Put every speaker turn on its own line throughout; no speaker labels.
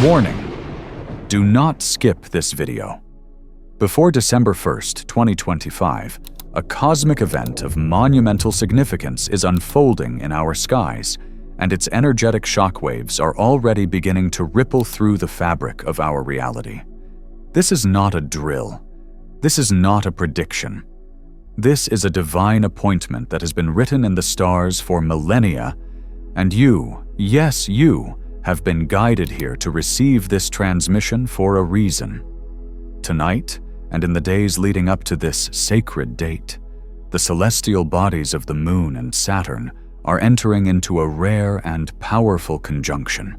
Warning: do not skip this video. Before December 1st, 2025, a cosmic event of monumental significance is unfolding in our skies, and its energetic shockwaves are already beginning to ripple through the fabric of our reality. This is not a drill. This is not a prediction. This is a divine appointment that has been written in the stars for millennia, and you, yes, you, have been guided here to receive this transmission for a reason. Tonight, and in the days leading up to this sacred date, the celestial bodies of the Moon and Saturn are entering into a rare and powerful conjunction,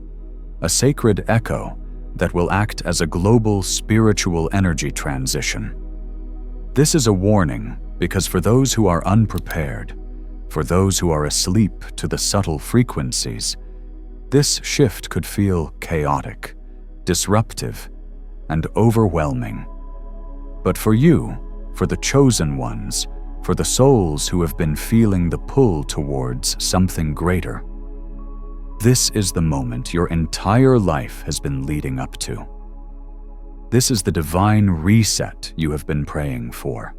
a sacred echo that will act as a global spiritual energy transition. This is a warning because for those who are unprepared, for those who are asleep to the subtle frequencies, this shift could feel chaotic, disruptive, and overwhelming. But for you, for the chosen ones, for the souls who have been feeling the pull towards something greater, this is the moment your entire life has been leading up to. This is the divine reset you have been praying for.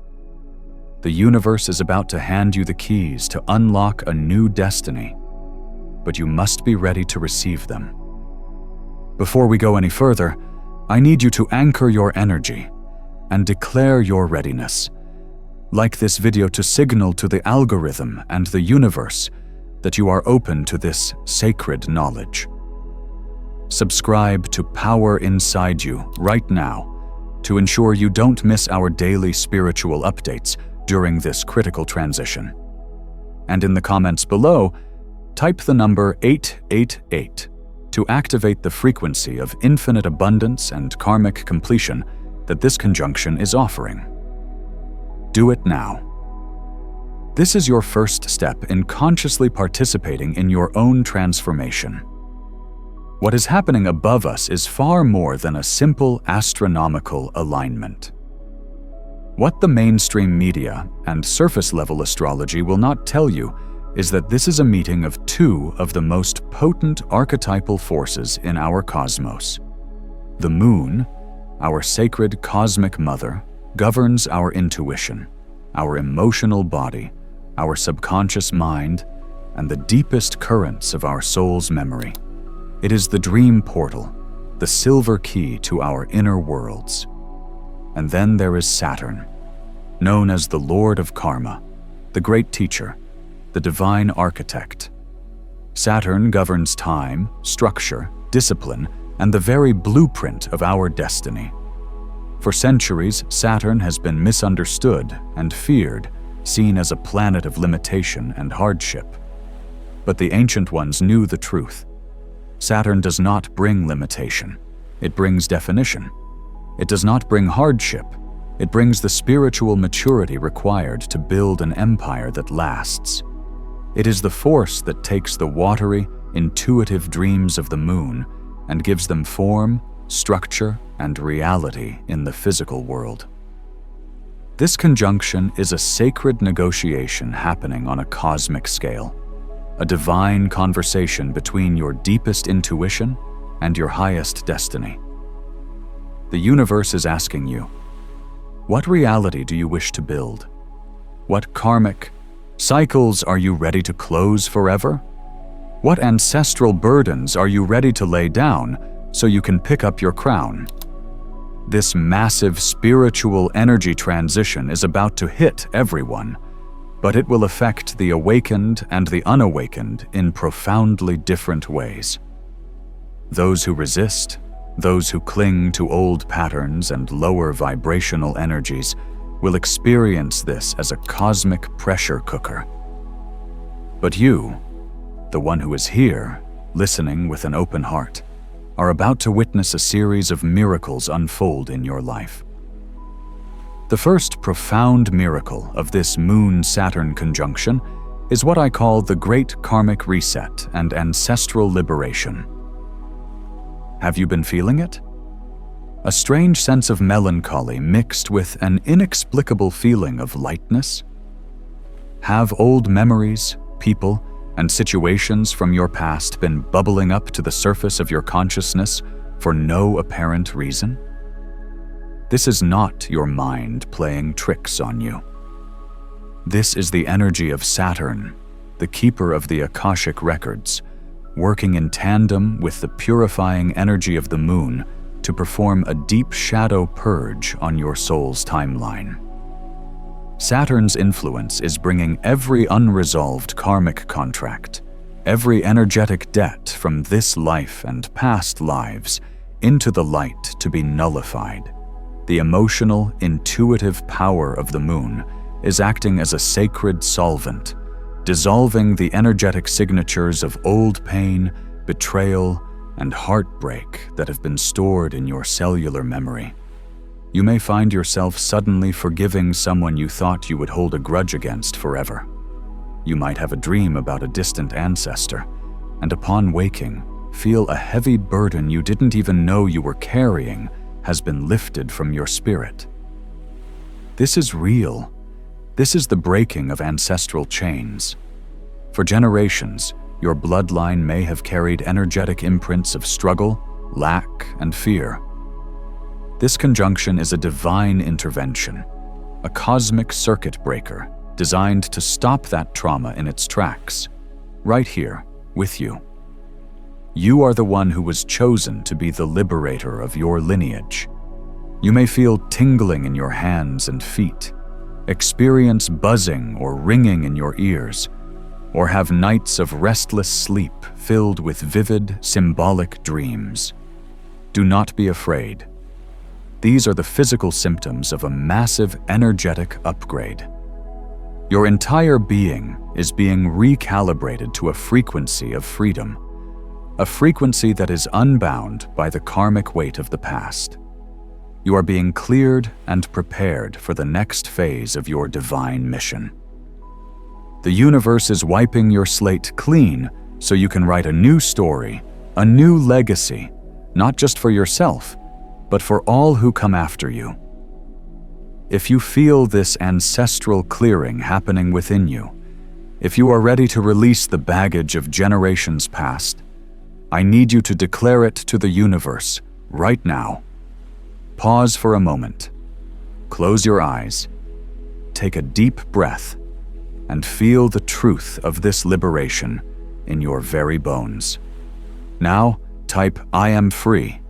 The universe is about to hand you the keys to unlock a new destiny, but you must be ready to receive them. Before we go any further, I need you to anchor your energy and declare your readiness. Like this video to signal to the algorithm and the universe that you are open to this sacred knowledge. Subscribe to Power Inside You right now to ensure you don't miss our daily spiritual updates during this critical transition. And in the comments below, type the number 888 to activate the frequency of infinite abundance and karmic completion that this conjunction is offering. Do it now. This is your first step in consciously participating in your own transformation. What is happening above us is far more than a simple astronomical alignment. What the mainstream media and surface-level astrology will not tell you is that this is a meeting of two of the most potent archetypal forces in our cosmos. The Moon, our sacred cosmic mother, governs our intuition, our emotional body, our subconscious mind, and the deepest currents of our soul's memory. It is the dream portal, the silver key to our inner worlds. And then there is Saturn, known as the Lord of Karma, the great teacher, the divine architect. Saturn governs time, structure, discipline, and the very blueprint of our destiny. For centuries, Saturn has been misunderstood and feared, seen as a planet of limitation and hardship. But the ancient ones knew the truth. Saturn does not bring limitation. It brings definition. It does not bring hardship. It brings the spiritual maturity required to build an empire that lasts. It is the force that takes the watery, intuitive dreams of the Moon and gives them form, structure, and reality in the physical world. This conjunction is a sacred negotiation happening on a cosmic scale, a divine conversation between your deepest intuition and your highest destiny. The universe is asking you, what reality do you wish to build? What karmic cycles are you ready to close forever? What ancestral burdens are you ready to lay down so you can pick up your crown? This massive spiritual energy transition is about to hit everyone, but it will affect the awakened and the unawakened in profoundly different ways. Those who resist, those who cling to old patterns and lower vibrational energies, will experience this as a cosmic pressure cooker. But you, the one who is here, listening with an open heart, are about to witness a series of miracles unfold in your life. The first profound miracle of this Moon-Saturn conjunction is what I call the Great Karmic Reset and Ancestral Liberation. Have you been feeling it? A strange sense of melancholy mixed with an inexplicable feeling of lightness? Have old memories, people, and situations from your past been bubbling up to the surface of your consciousness, for no apparent reason? This is not your mind playing tricks on you. This is the energy of Saturn, the keeper of the Akashic records, working in tandem with the purifying energy of the moon to perform a deep shadow purge on your soul's timeline. Saturn's influence is bringing every unresolved karmic contract, every energetic debt from this life and past lives into the light to be nullified. The emotional, intuitive power of the moon is acting as a sacred solvent, dissolving the energetic signatures of old pain, betrayal, and heartbreak that have been stored in your cellular memory. You may find yourself suddenly forgiving someone you thought you would hold a grudge against forever. You might have a dream about a distant ancestor, and upon waking, feel a heavy burden you didn't even know you were carrying has been lifted from your spirit. This is real. This is the breaking of ancestral chains. For generations, your bloodline may have carried energetic imprints of struggle, lack, and fear. This conjunction is a divine intervention, a cosmic circuit breaker designed to stop that trauma in its tracks, right here with you. You are the one who was chosen to be the liberator of your lineage. You may feel tingling in your hands and feet, experience buzzing or ringing in your ears, or have nights of restless sleep filled with vivid, symbolic dreams. Do not be afraid. These are the physical symptoms of a massive energetic upgrade. Your entire being is being recalibrated to a frequency of freedom, a frequency that is unbound by the karmic weight of the past. You are being cleared and prepared for the next phase of your divine mission. The universe is wiping your slate clean so you can write a new story, a new legacy, not just for yourself, but for all who come after you. If you feel this ancestral clearing happening within you, if you are ready to release the baggage of generations past, I need you to declare it to the universe right now. Pause for a moment. Close your eyes. Take a deep breath and feel the truth of this liberation in your very bones. Now, type "I am free"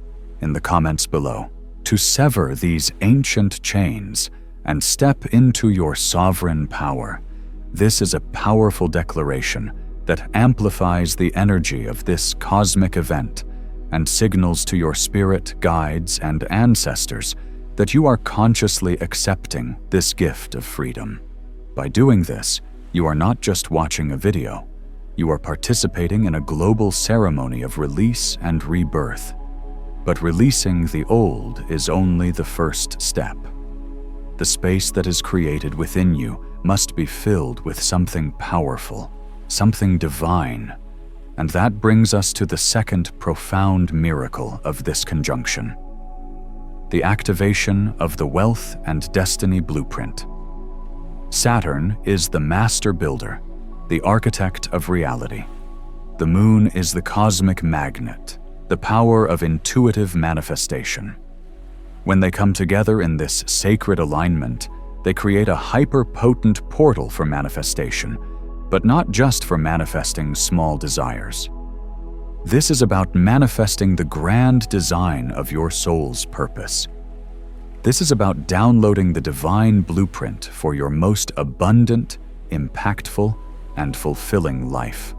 in the comments below to sever these ancient chains and step into your sovereign power. This is a powerful declaration that amplifies the energy of this cosmic event and signals to your spirit guides and ancestors that you are consciously accepting this gift of freedom. By doing this, you are not just watching a video, you are participating in a global ceremony of release and rebirth. But releasing the old is only the first step. The space that is created within you must be filled with something powerful, something divine. And that brings us to the second profound miracle of this conjunction: the activation of the Wealth and Destiny Blueprint. Saturn is the master builder, the architect of reality. The moon is the cosmic magnet, the power of intuitive manifestation. When they come together in this sacred alignment, they create a hyper-potent portal for manifestation, but not just for manifesting small desires. This is about manifesting the grand design of your soul's purpose. This is about downloading the divine blueprint for your most abundant, impactful, and fulfilling life.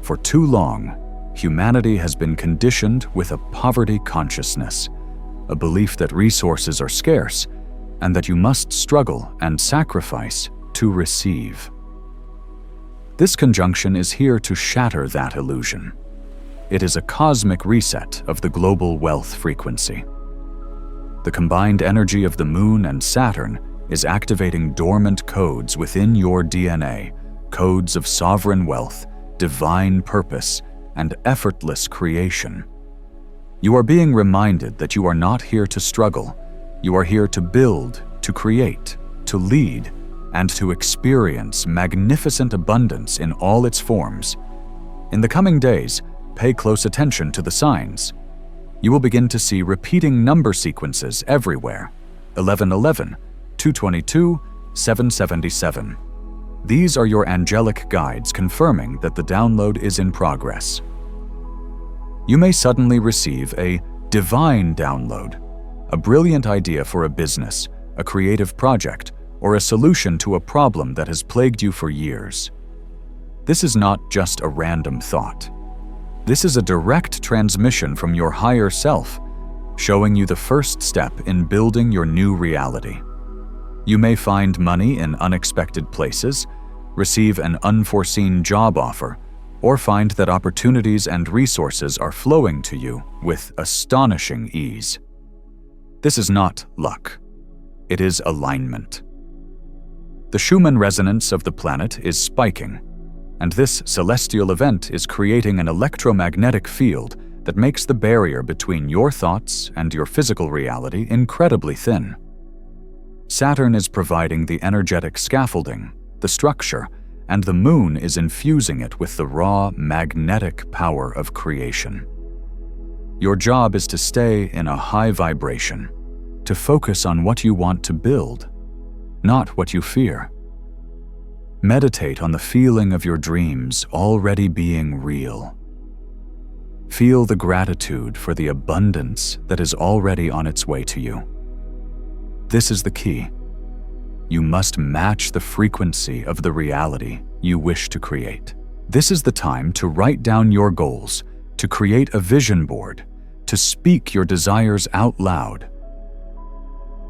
For too long, humanity has been conditioned with a poverty consciousness, a belief that resources are scarce and that you must struggle and sacrifice to receive. This conjunction is here to shatter that illusion. It is a cosmic reset of the global wealth frequency. The combined energy of the moon and Saturn is activating dormant codes within your DNA, codes of sovereign wealth, divine purpose, and effortless creation. You are being reminded that you are not here to struggle. You are here to build, to create, to lead, and to experience magnificent abundance in all its forms. In the coming days, pay close attention to the signs. You will begin to see repeating number sequences everywhere: 1111, 222, 777. These are your angelic guides confirming that the download is in progress. You may suddenly receive a divine download, a brilliant idea for a business, a creative project, or a solution to a problem that has plagued you for years. This is not just a random thought. This is a direct transmission from your higher self, showing you the first step in building your new reality. You may find money in unexpected places, receive an unforeseen job offer, or find that opportunities and resources are flowing to you with astonishing ease. This is not luck. It is alignment. The Schumann resonance of the planet is spiking, and this celestial event is creating an electromagnetic field that makes the barrier between your thoughts and your physical reality incredibly thin. Saturn is providing the energetic scaffolding, the structure, and the moon is infusing it with the raw, magnetic power of creation. Your job is to stay in a high vibration, to focus on what you want to build, not what you fear. Meditate on the feeling of your dreams already being real. Feel the gratitude for the abundance that is already on its way to you. This is the key. You must match the frequency of the reality you wish to create. This is the time to write down your goals, to create a vision board, to speak your desires out loud.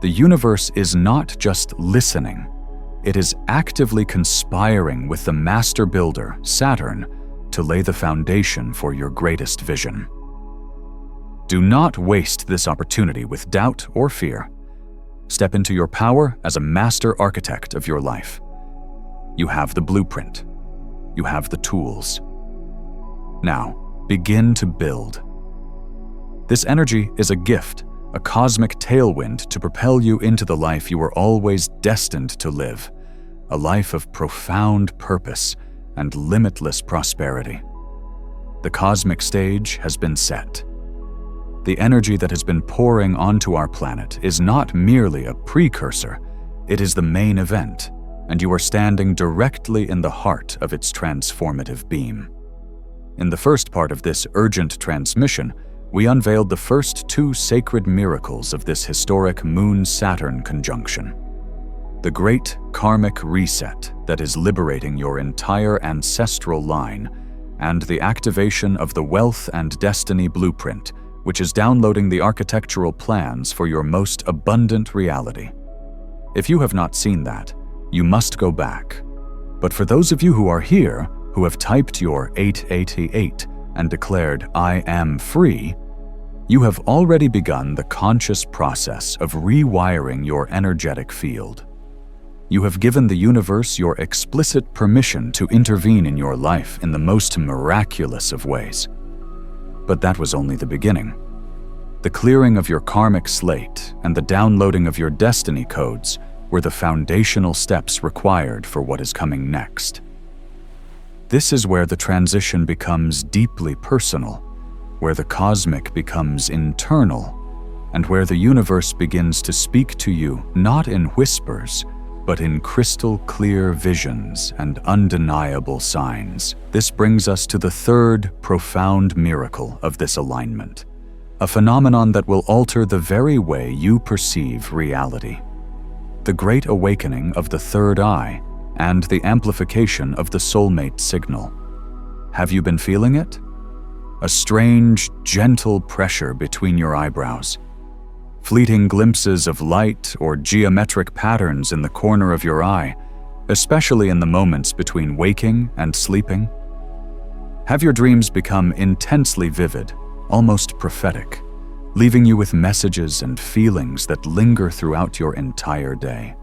The universe is not just listening, it is actively conspiring with the master builder, Saturn, to lay the foundation for your greatest vision. Do not waste this opportunity with doubt or fear. Step into your power as a master architect of your life. You have the blueprint. You have the tools. Now, begin to build. This energy is a gift, a cosmic tailwind to propel you into the life you were always destined to live, a life of profound purpose and limitless prosperity. The cosmic stage has been set. The energy that has been pouring onto our planet is not merely a precursor, it is the main event, and you are standing directly in the heart of its transformative beam. In the first part of this urgent transmission, we unveiled the first two sacred miracles of this historic Moon-Saturn conjunction. The great karmic reset that is liberating your entire ancestral line, and the activation of the Wealth and Destiny Blueprint, which is downloading the architectural plans for your most abundant reality. If you have not seen that, you must go back. But for those of you who are here, who have typed your 888 and declared, "I am free," you have already begun the conscious process of rewiring your energetic field. You have given the universe your explicit permission to intervene in your life in the most miraculous of ways. But that was only the beginning. The clearing of your karmic slate and the downloading of your destiny codes were the foundational steps required for what is coming next. This is where the transition becomes deeply personal, where the cosmic becomes internal, and where the universe begins to speak to you not in whispers, but in crystal clear visions and undeniable signs. This brings us to the third profound miracle of this alignment, a phenomenon that will alter the very way you perceive reality. The great awakening of the third eye and the amplification of the soulmate signal. Have you been feeling it? A strange, gentle pressure between your eyebrows. Fleeting glimpses of light or geometric patterns in the corner of your eye, especially in the moments between waking and sleeping. Have your dreams become intensely vivid, almost prophetic, leaving you with messages and feelings that linger throughout your entire day?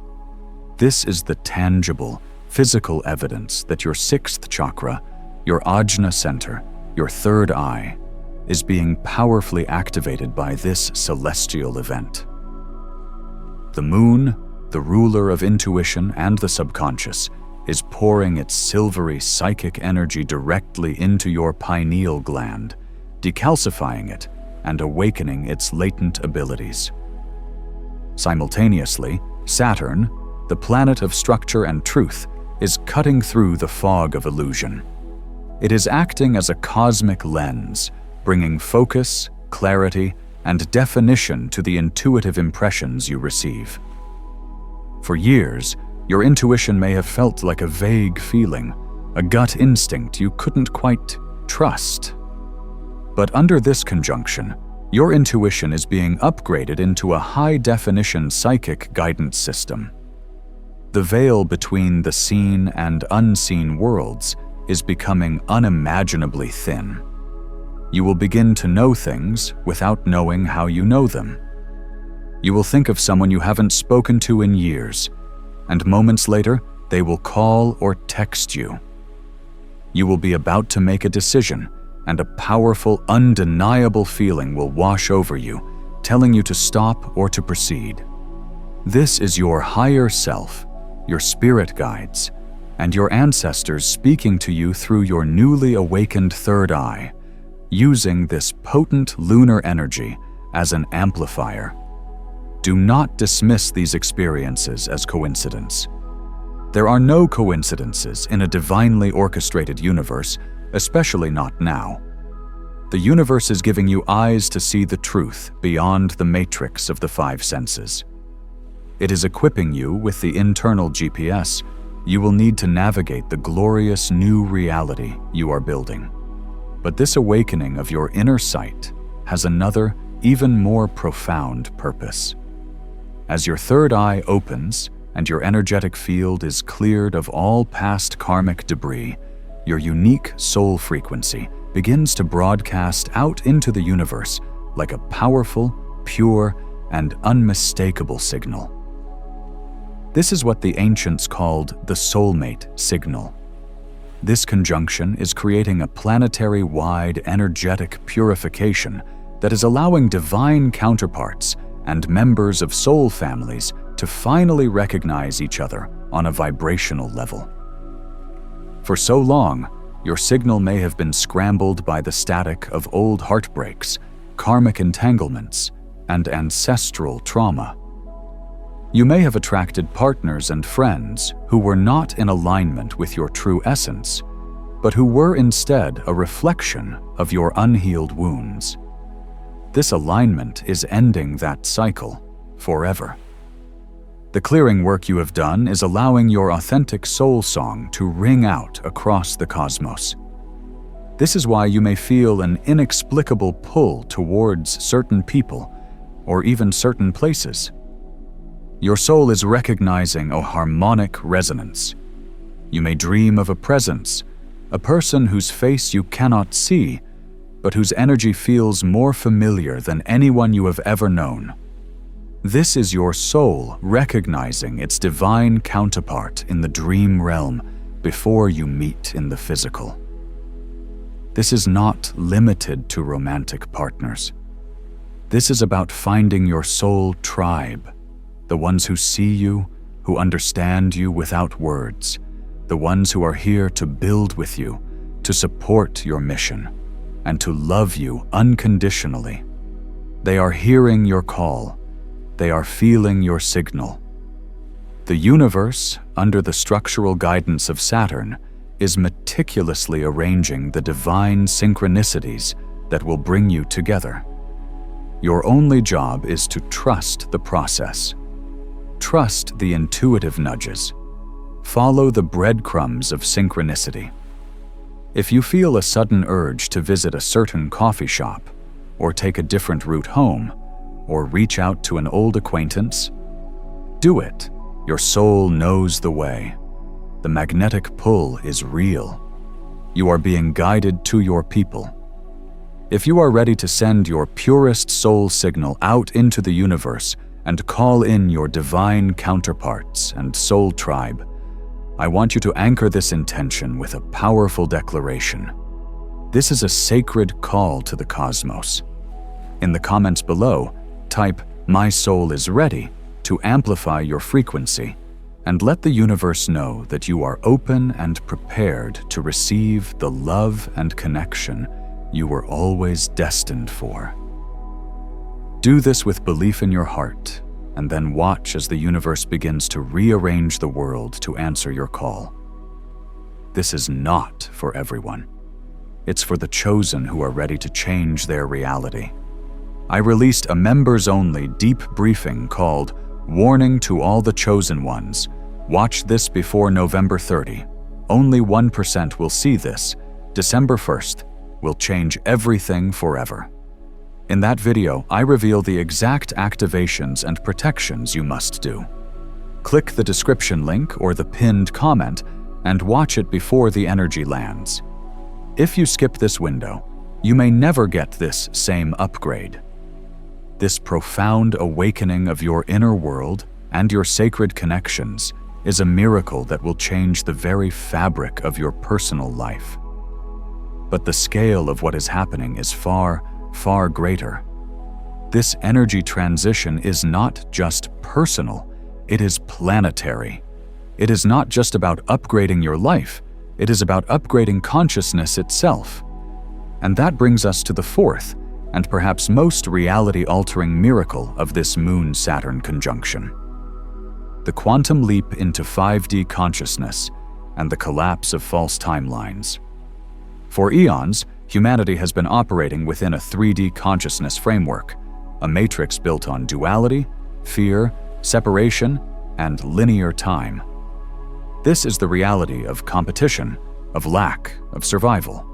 This is the tangible, physical evidence that your sixth chakra, your Ajna center, your third eye, is being powerfully activated by this celestial event. The moon, the ruler of intuition and the subconscious, is pouring its silvery psychic energy directly into your pineal gland, decalcifying it and awakening its latent abilities. Simultaneously, Saturn, the planet of structure and truth, is cutting through the fog of illusion. It is acting as a cosmic lens, bringing focus, clarity, and definition to the intuitive impressions you receive. For years, your intuition may have felt like a vague feeling, a gut instinct you couldn't quite trust. But under this conjunction, your intuition is being upgraded into a high-definition psychic guidance system. The veil between the seen and unseen worlds is becoming unimaginably thin. You will begin to know things without knowing how you know them. You will think of someone you haven't spoken to in years, and moments later, they will call or text you. You will be about to make a decision, and a powerful, undeniable feeling will wash over you, telling you to stop or to proceed. This is your higher self, your spirit guides, and your ancestors speaking to you through your newly awakened third eye, using this potent lunar energy as an amplifier. Do not dismiss these experiences as coincidence. There are no coincidences in a divinely orchestrated universe, especially not now. The universe is giving you eyes to see the truth beyond the matrix of the five senses. It is equipping you with the internal GPS you will need to navigate the glorious new reality you are building. But this awakening of your inner sight has another, even more profound purpose. As your third eye opens and your energetic field is cleared of all past karmic debris, your unique soul frequency begins to broadcast out into the universe like a powerful, pure, and unmistakable signal. This is what the ancients called the soulmate signal. This conjunction is creating a planetary-wide energetic purification that is allowing divine counterparts and members of soul families to finally recognize each other on a vibrational level. For so long, your signal may have been scrambled by the static of old heartbreaks, karmic entanglements, and ancestral trauma. You may have attracted partners and friends who were not in alignment with your true essence, but who were instead a reflection of your unhealed wounds. This alignment is ending that cycle forever. The clearing work you have done is allowing your authentic soul song to ring out across the cosmos. This is why you may feel an inexplicable pull towards certain people or even certain places. Your soul is recognizing a harmonic resonance. You may dream of a presence, a person whose face you cannot see, but whose energy feels more familiar than anyone you have ever known. This is your soul recognizing its divine counterpart in the dream realm before you meet in the physical. This is not limited to romantic partners. This is about finding your soul tribe, the ones who see you, who understand you without words, the ones who are here to build with you, to support your mission, and to love you unconditionally. They are hearing your call. They are feeling your signal. The universe, under the structural guidance of Saturn, is meticulously arranging the divine synchronicities that will bring you together. Your only job is to trust the process. Trust the intuitive nudges. Follow the breadcrumbs of synchronicity. If you feel a sudden urge to visit a certain coffee shop, or take a different route home, or reach out to an old acquaintance, do it. Your soul knows the way. The magnetic pull is real. You are being guided to your people. If you are ready to send your purest soul signal out into the universe and call in your divine counterparts and soul tribe, I want you to anchor this intention with a powerful declaration. This is a sacred call to the cosmos. In the comments below, type "My soul is ready" to amplify your frequency and let the universe know that you are open and prepared to receive the love and connection you were always destined for. Do this with belief in your heart, and then watch as the universe begins to rearrange the world to answer your call. This is not for everyone. It's for the chosen who are ready to change their reality. I released a members-only deep briefing called Warning to All the Chosen Ones. Watch this before November 30. Only 1% will see this. December 1st will change everything forever. In that video, I reveal the exact activations and protections you must do. Click the description link or the pinned comment and watch it before the energy lands. If you skip this window, you may never get this same upgrade. This profound awakening of your inner world and your sacred connections is a miracle that will change the very fabric of your personal life. But the scale of what is happening is far, far greater. This energy transition is not just personal, it is planetary. It is not just about upgrading your life, it is about upgrading consciousness itself. And that brings us to the fourth, and perhaps most reality-altering miracle of this Moon-Saturn conjunction: the quantum leap into 5D consciousness and the collapse of false timelines. For eons, humanity has been operating within a 3D consciousness framework, a matrix built on duality, fear, separation, and linear time. This is the reality of competition, of lack, of survival.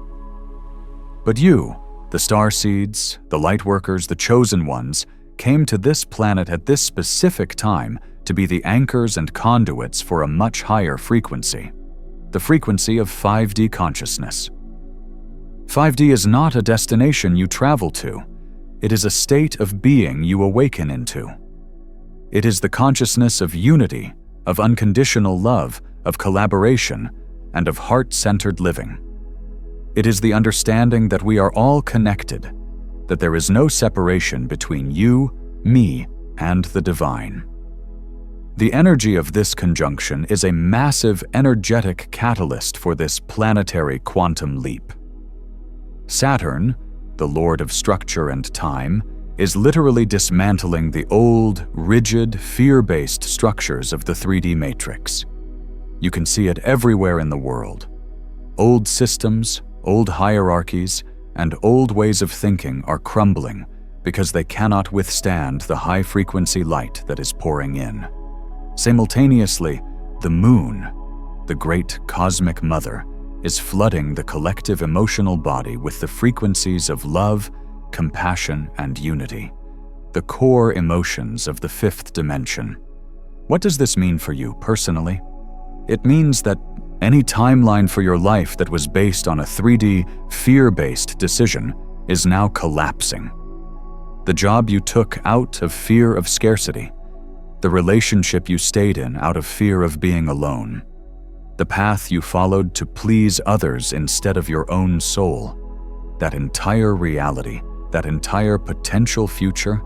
But you, the starseeds, the lightworkers, the chosen ones, came to this planet at this specific time to be the anchors and conduits for a much higher frequency, the frequency of 5D consciousness. 5D is not a destination you travel to. It is a state of being you awaken into. It is the consciousness of unity, of unconditional love, of collaboration, and of heart-centered living. It is the understanding that we are all connected, that there is no separation between you, me, and the divine. The energy of this conjunction is a massive energetic catalyst for this planetary quantum leap. Saturn, the lord of structure and time, is literally dismantling the old, rigid, fear-based structures of the 3D matrix. You can see it everywhere in the world. Old systems, old hierarchies, and old ways of thinking are crumbling because they cannot withstand the high-frequency light that is pouring in. Simultaneously, the moon, the great cosmic mother, is flooding the collective emotional body with the frequencies of love, compassion, and unity, the core emotions of the fifth dimension. What does this mean for you personally? It means that any timeline for your life that was based on a 3D, fear-based decision is now collapsing. The job you took out of fear of scarcity, the relationship you stayed in out of fear of being alone, the path you followed to please others instead of your own soul, that entire reality, that entire potential future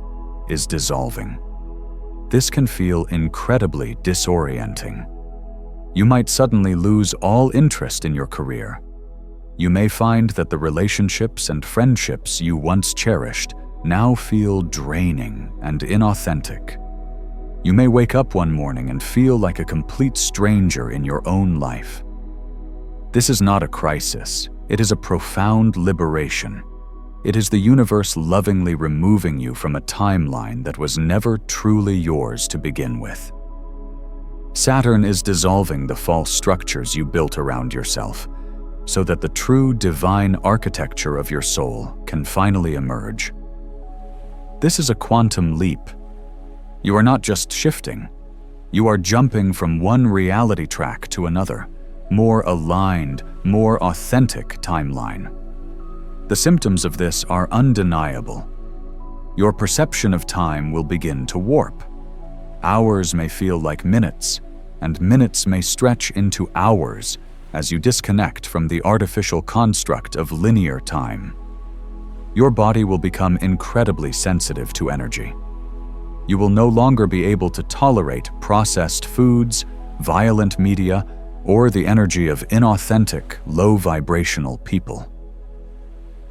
is dissolving. This can feel incredibly disorienting. You might suddenly lose all interest in your career. You may find that the relationships and friendships you once cherished now feel draining and inauthentic. You may wake up one morning and feel like a complete stranger in your own life. This is not a crisis. It is a profound liberation. It is the universe lovingly removing you from a timeline that was never truly yours to begin with. Saturn is dissolving the false structures you built around yourself, so that the true divine architecture of your soul can finally emerge. This is a quantum leap. You are not just shifting. You are jumping from one reality track to another, more aligned, more authentic timeline. The symptoms of this are undeniable. Your perception of time will begin to warp. Hours may feel like minutes, and minutes may stretch into hours as you disconnect from the artificial construct of linear time. Your body will become incredibly sensitive to energy. You will no longer be able to tolerate processed foods, violent media, or the energy of inauthentic, low-vibrational people.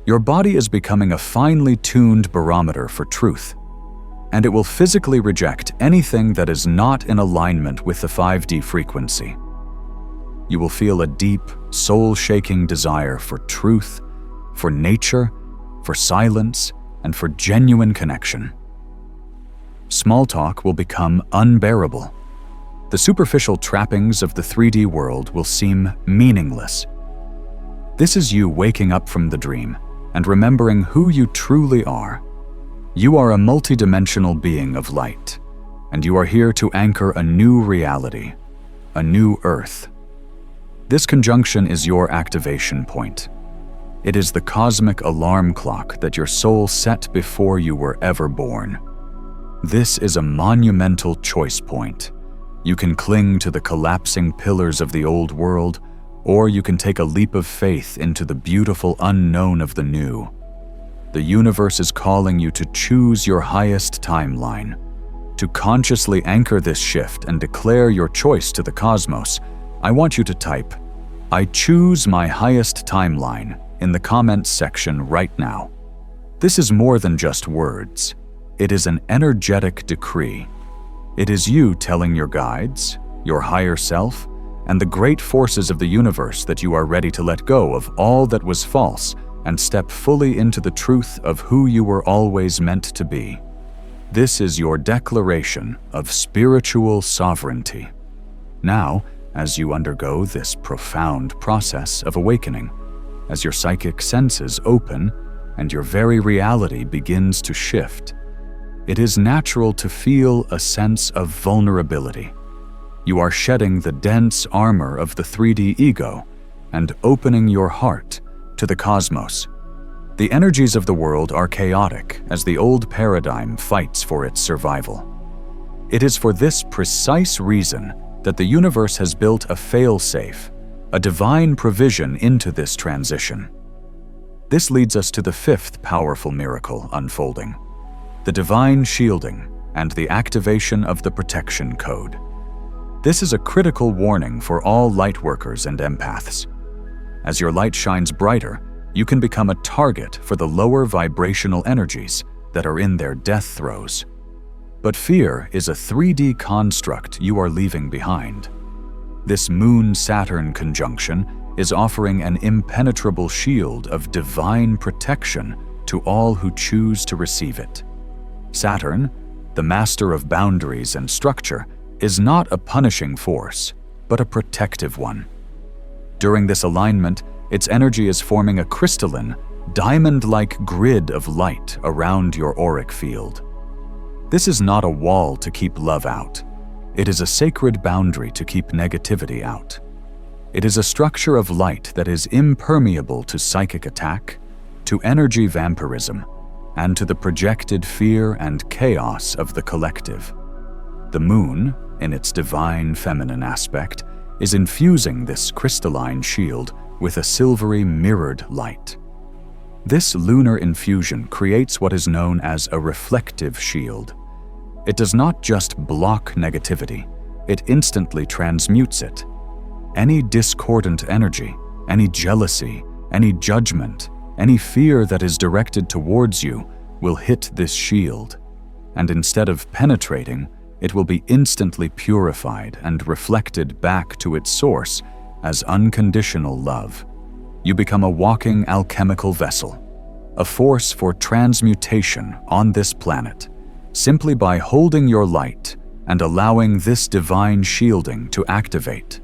Your body is becoming a finely tuned barometer for truth, and it will physically reject anything that is not in alignment with the 5D frequency. You will feel a deep, soul-shaking desire for truth, for nature, for silence, and for genuine connection. Small talk will become unbearable. The superficial trappings of the 3D world will seem meaningless. This is you waking up from the dream and remembering who you truly are. You are a multidimensional being of light, and you are here to anchor a new reality, a new Earth. This conjunction is your activation point. It is the cosmic alarm clock that your soul set before you were ever born. This is a monumental choice point. You can cling to the collapsing pillars of the old world, or you can take a leap of faith into the beautiful unknown of the new. The universe is calling you to choose your highest timeline. To consciously anchor this shift and declare your choice to the cosmos, I want you to type, "I choose my highest timeline," in the comments section right now. This is more than just words. It is an energetic decree. It is you telling your guides, your higher self, and the great forces of the universe that you are ready to let go of all that was false and step fully into the truth of who you were always meant to be. This is your declaration of spiritual sovereignty. Now, as you undergo this profound process of awakening, as your psychic senses open and your very reality begins to shift, it is natural to feel a sense of vulnerability. You are shedding the dense armor of the 3D ego and opening your heart to the cosmos. The energies of the world are chaotic as the old paradigm fights for its survival. It is for this precise reason that the universe has built a fail-safe, a divine provision into this transition. This leads us to the fifth powerful miracle unfolding: the divine shielding and the activation of the protection code. This is a critical warning for all lightworkers and empaths. As your light shines brighter, you can become a target for the lower vibrational energies that are in their death throes. But fear is a 3D construct you are leaving behind. This Moon-Saturn conjunction is offering an impenetrable shield of divine protection to all who choose to receive it. Saturn, the master of boundaries and structure, is not a punishing force, but a protective one. During this alignment, its energy is forming a crystalline, diamond-like grid of light around your auric field. This is not a wall to keep love out. It is a sacred boundary to keep negativity out. It is a structure of light that is impermeable to psychic attack, to energy vampirism, and to the projected fear and chaos of the collective. The moon, in its divine feminine aspect, is infusing this crystalline shield with a silvery mirrored light. This lunar infusion creates what is known as a reflective shield. It does not just block negativity, it instantly transmutes it. Any discordant energy, any jealousy, any judgment, any fear that is directed towards you will hit this shield, and instead of penetrating, it will be instantly purified and reflected back to its source as unconditional love. You become a walking alchemical vessel, a force for transmutation on this planet, simply by holding your light and allowing this divine shielding to activate.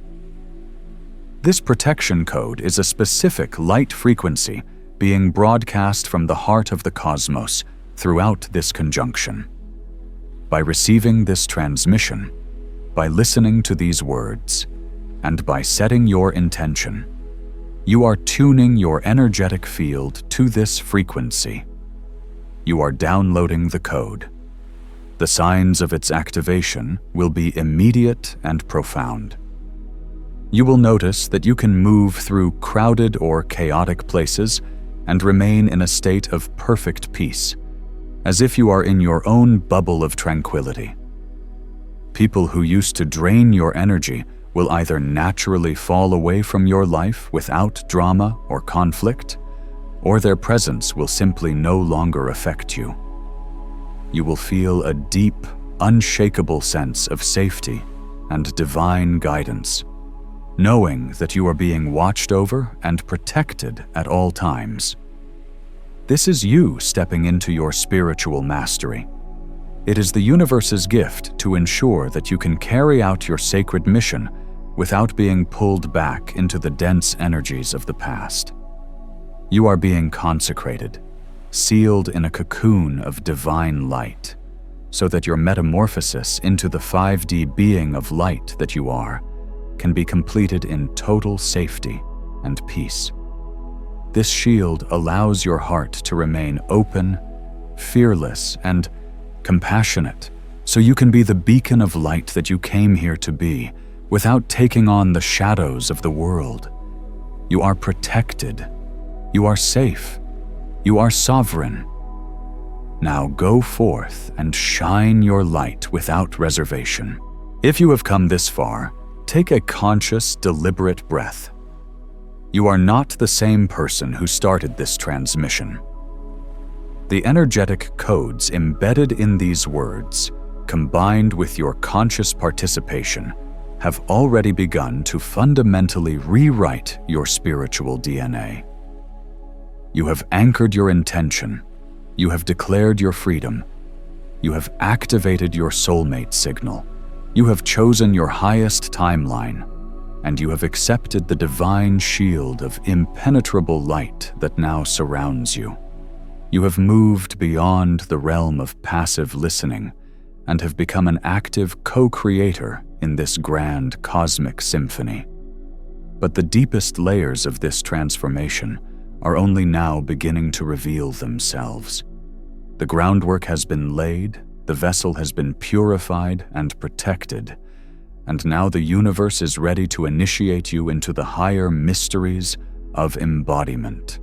This protection code is a specific light frequency being broadcast from the heart of the cosmos throughout this conjunction. By receiving this transmission, by listening to these words, and by setting your intention, you are tuning your energetic field to this frequency. You are downloading the code. The signs of its activation will be immediate and profound. You will notice that you can move through crowded or chaotic places and remain in a state of perfect peace, as if you are in your own bubble of tranquility. People who used to drain your energy will either naturally fall away from your life without drama or conflict, or their presence will simply no longer affect you. you will feel a deep, unshakable sense of safety and divine guidance, knowing that you are being watched over and protected at all times. This is you stepping into your spiritual mastery. It is the universe's gift to ensure that you can carry out your sacred mission without being pulled back into the dense energies of the past. You are being consecrated, sealed in a cocoon of divine light, so that your metamorphosis into the 5D being of light that you are can be completed in total safety and peace. This shield allows your heart to remain open, fearless, and compassionate, so you can be the beacon of light that you came here to be, without taking on the shadows of the world. You are protected. You are safe. You are sovereign. Now go forth and shine your light without reservation. If you have come this far, take a conscious, deliberate breath. You are not the same person who started this transmission. The energetic codes embedded in these words, combined with your conscious participation, have already begun to fundamentally rewrite your spiritual DNA. You have anchored your intention. You have declared your freedom. You have activated your soulmate signal. You have chosen your highest timeline, and you have accepted the divine shield of impenetrable light that now surrounds you. You have moved beyond the realm of passive listening and have become an active co-creator in this grand cosmic symphony. But the deepest layers of this transformation are only now beginning to reveal themselves. The groundwork has been laid, the vessel has been purified and protected, and now the universe is ready to initiate you into the higher mysteries of embodiment.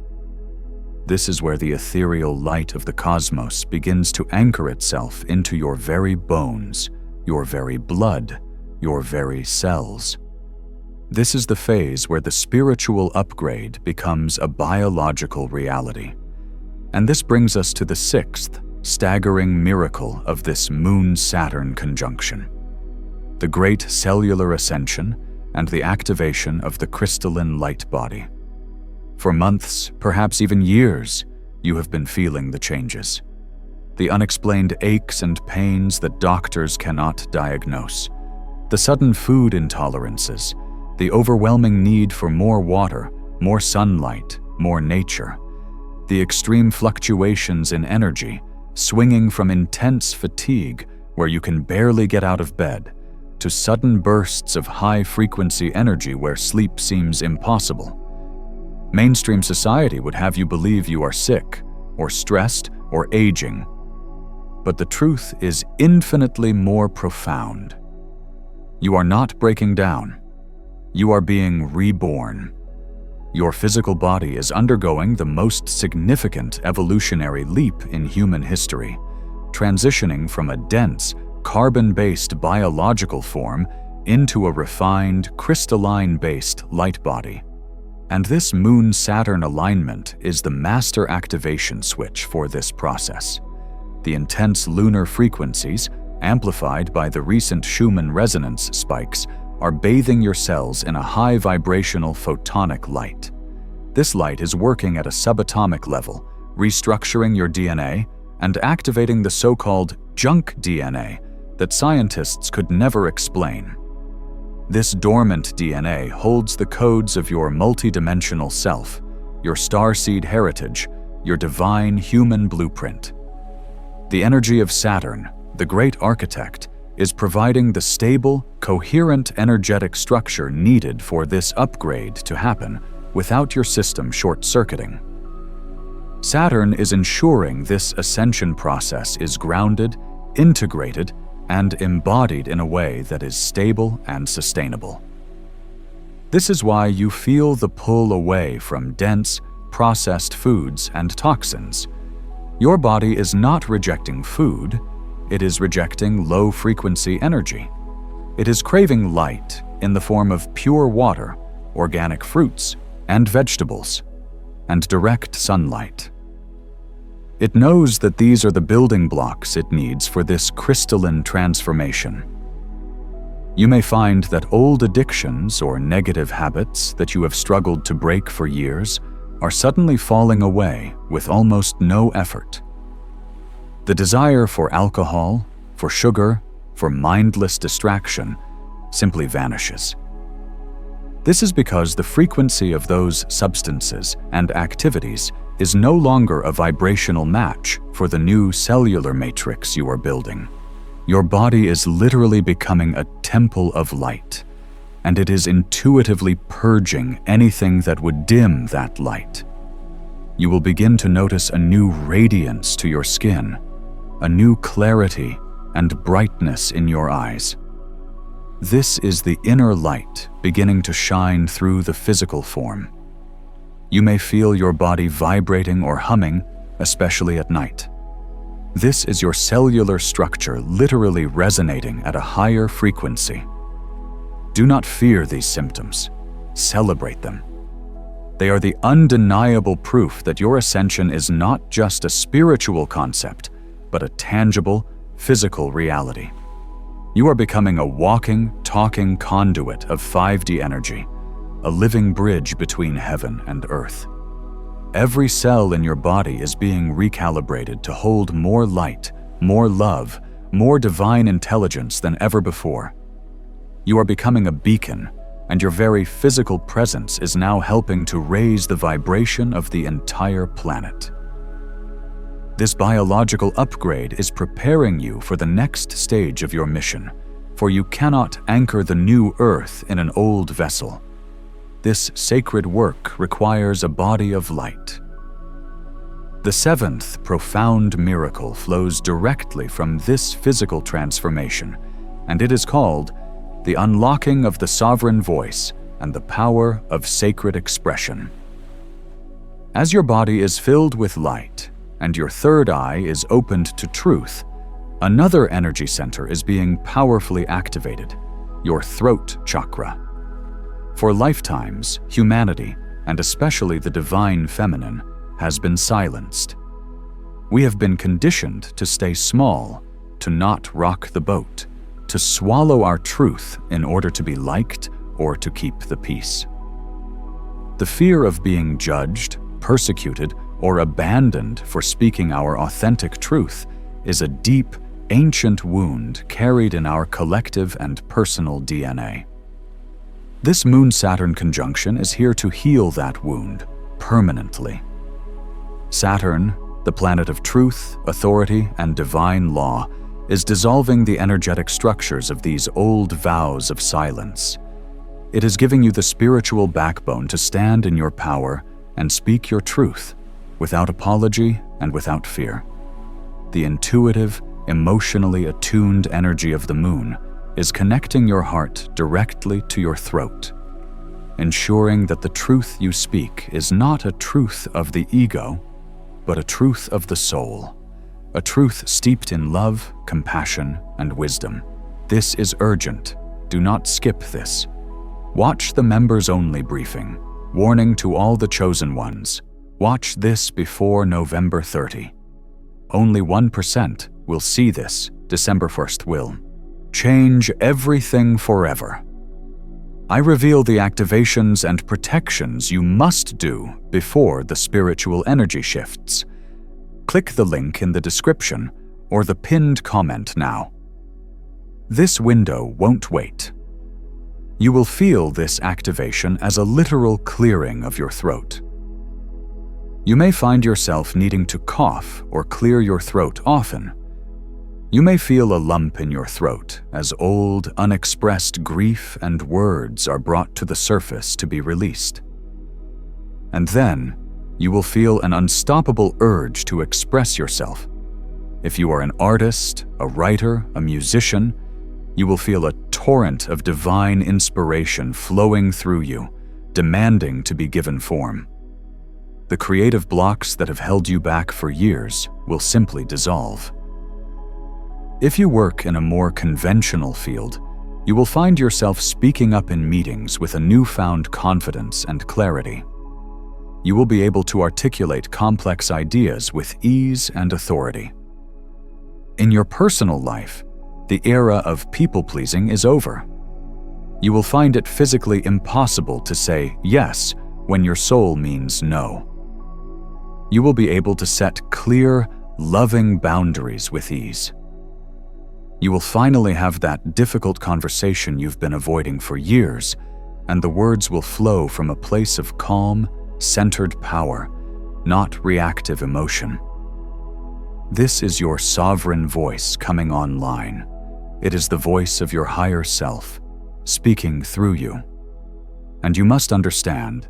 This is where the ethereal light of the cosmos begins to anchor itself into your very bones, your very blood, your very cells. This is the phase where the spiritual upgrade becomes a biological reality. And this brings us to the sixth, staggering miracle of this Moon-Saturn conjunction: the great cellular ascension and the activation of the crystalline light body. For months, perhaps even years, you have been feeling the changes. The unexplained aches and pains that doctors cannot diagnose, the sudden food intolerances, the overwhelming need for more water, more sunlight, more nature, the extreme fluctuations in energy, swinging from intense fatigue where you can barely get out of bed, to sudden bursts of high-frequency energy where sleep seems impossible. Mainstream society would have you believe you are sick, or stressed, or aging. But the truth is infinitely more profound. You are not breaking down. You are being reborn. Your physical body is undergoing the most significant evolutionary leap in human history, transitioning from a dense, carbon-based biological form into a refined, crystalline-based light body. And this Moon-Saturn alignment is the master activation switch for this process. The intense lunar frequencies, amplified by the recent Schumann resonance spikes, are bathing your cells in a high vibrational photonic light. This light is working at a subatomic level, restructuring your DNA and activating the so-called junk DNA that scientists could never explain. This dormant DNA holds the codes of your multidimensional self, your starseed heritage, your divine human blueprint. The energy of Saturn, the great architect, is providing the stable, coherent energetic structure needed for this upgrade to happen without your system short-circuiting. Saturn is ensuring this ascension process is grounded, integrated, and embodied in a way that is stable and sustainable. This is why you feel the pull away from dense, processed foods and toxins. Your body is not rejecting food, it is rejecting low-frequency energy. It is craving light in the form of pure water, organic fruits and vegetables, and direct sunlight. It knows that these are the building blocks it needs for this crystalline transformation. You may find that old addictions or negative habits that you have struggled to break for years are suddenly falling away with almost no effort. The desire for alcohol, for sugar, for mindless distraction simply vanishes. This is because the frequency of those substances and activities is no longer a vibrational match for the new cellular matrix you are building. Your body is literally becoming a temple of light, and it is intuitively purging anything that would dim that light. You will begin to notice a new radiance to your skin, a new clarity and brightness in your eyes. This is the inner light beginning to shine through the physical form. You may feel your body vibrating or humming, especially at night. This is your cellular structure literally resonating at a higher frequency. Do not fear these symptoms. Celebrate them. They are the undeniable proof that your ascension is not just a spiritual concept, but a tangible, physical reality. You are becoming a walking, talking conduit of 5D energy, a living bridge between heaven and earth. Every cell in your body is being recalibrated to hold more light, more love, more divine intelligence than ever before. You are becoming a beacon, and your very physical presence is now helping to raise the vibration of the entire planet. This biological upgrade is preparing you for the next stage of your mission, for you cannot anchor the new earth in an old vessel. This sacred work requires a body of light. The seventh profound miracle flows directly from this physical transformation, and it is called the unlocking of the sovereign voice and the power of sacred expression. As your body is filled with light and your third eye is opened to truth, another energy center is being powerfully activated, your throat chakra. For lifetimes, humanity, and especially the divine feminine, has been silenced. We have been conditioned to stay small, to not rock the boat, to swallow our truth in order to be liked or to keep the peace. The fear of being judged, persecuted, or abandoned for speaking our authentic truth is a deep, ancient wound carried in our collective and personal DNA. This Moon-Saturn conjunction is here to heal that wound permanently. Saturn, the planet of truth, authority, and divine law, is dissolving the energetic structures of these old vows of silence. It is giving you the spiritual backbone to stand in your power and speak your truth without apology and without fear. The intuitive, emotionally attuned energy of the moon is connecting your heart directly to your throat, ensuring that the truth you speak is not a truth of the ego, but a truth of the soul, a truth steeped in love, compassion, and wisdom. This is urgent. Do not skip this. Watch the members-only briefing. Warning to all the chosen ones. Watch this before November 30. Only 1% will see this. December 1st will. Change everything forever. I reveal the activations and protections you must do before the spiritual energy shifts. Click the link in the description or the pinned comment now. This window won't wait. You will feel this activation as a literal clearing of your throat. You may find yourself needing to cough or clear your throat often. You may feel a lump in your throat as old, unexpressed grief and words are brought to the surface to be released. And then, you will feel an unstoppable urge to express yourself. If you are an artist, a writer, a musician, you will feel a torrent of divine inspiration flowing through you, demanding to be given form. The creative blocks that have held you back for years will simply dissolve. If you work in a more conventional field, you will find yourself speaking up in meetings with a newfound confidence and clarity. you will be able to articulate complex ideas with ease and authority. In your personal life, the era of people-pleasing is over. You will find it physically impossible to say yes when your soul means no. You will be able to set clear, loving boundaries with ease. You will finally have that difficult conversation you've been avoiding for years, and the words will flow from a place of calm, centered power, not reactive emotion. This is your sovereign voice coming online. It is the voice of your higher self, speaking through you. And you must understand,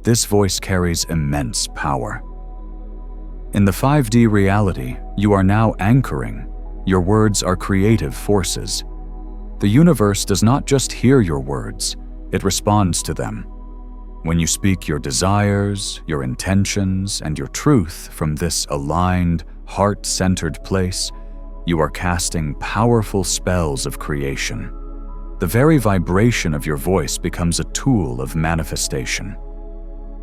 this voice carries immense power. In the 5D reality, you are now anchoring. Your words are creative forces. The universe does not just hear your words, it responds to them. When you speak your desires, your intentions, and your truth from this aligned, heart-centered place, you are casting powerful spells of creation. The very vibration of your voice becomes a tool of manifestation.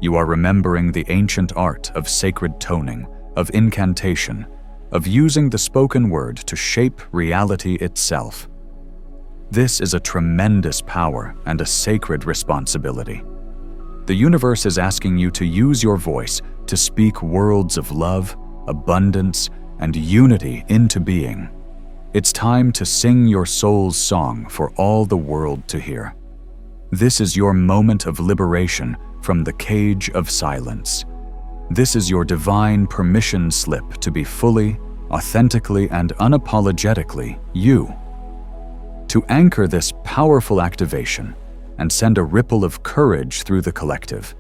You are remembering the ancient art of sacred toning, of incantation, of using the spoken word to shape reality itself. This is a tremendous power and a sacred responsibility. The universe is asking you to use your voice to speak worlds of love, abundance, and unity into being. It's time to sing your soul's song for all the world to hear. This is your moment of liberation from the cage of silence. This is your divine permission slip to be fully, authentically, and unapologetically you. To anchor this powerful activation and send a ripple of courage through the collective,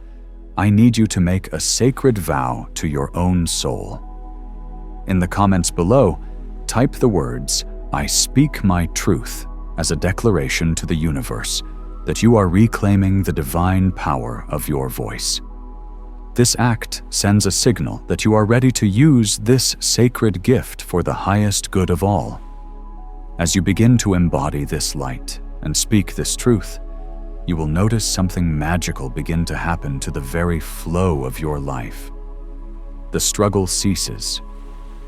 I need you to make a sacred vow to your own soul. In the comments below, type the words, "I speak my truth," as a declaration to the universe that you are reclaiming the divine power of your voice. This act sends a signal that you are ready to use this sacred gift for the highest good of all. As you begin to embody this light and speak this truth, you will notice something magical begin to happen to the very flow of your life. The struggle ceases.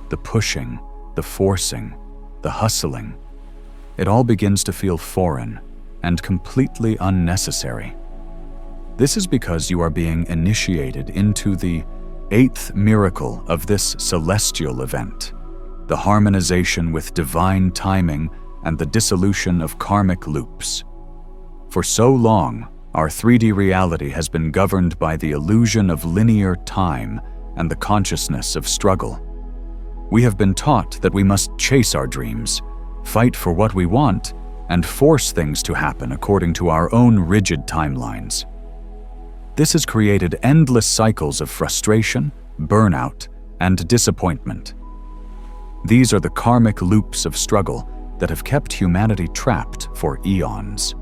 The pushing, the forcing, the hustling, it all begins to feel foreign and completely unnecessary. This is because you are being initiated into the 8th miracle of this celestial event, the harmonization with divine timing and the dissolution of karmic loops. For so long, our 3D reality has been governed by the illusion of linear time and the consciousness of struggle. We have been taught that we must chase our dreams, fight for what we want, and force things to happen according to our own rigid timelines. This has created endless cycles of frustration, burnout, and disappointment. These are the karmic loops of struggle that have kept humanity trapped for eons.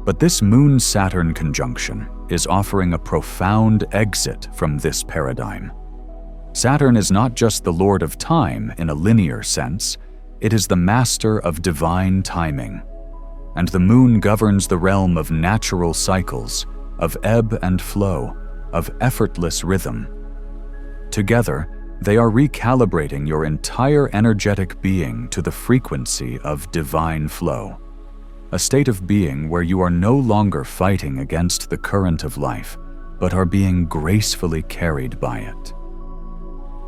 But this Moon-Saturn conjunction is offering a profound exit from this paradigm. Saturn is not just the Lord of Time in a linear sense, it is the master of divine timing. And the moon governs the realm of natural cycles, of ebb and flow, of effortless rhythm. Together, they are recalibrating your entire energetic being to the frequency of divine flow, a state of being where you are no longer fighting against the current of life, but are being gracefully carried by it.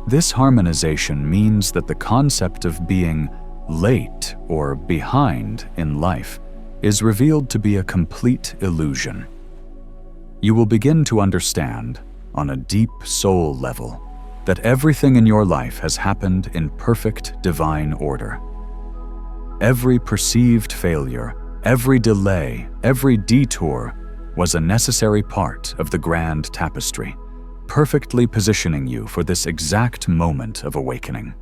This harmonization means that the concept of being late or behind in life is revealed to be a complete illusion. You will begin to understand, on a deep soul level, that everything in your life has happened in perfect divine order. Every perceived failure, every delay, every detour was a necessary part of the grand tapestry, perfectly positioning you for this exact moment of awakening.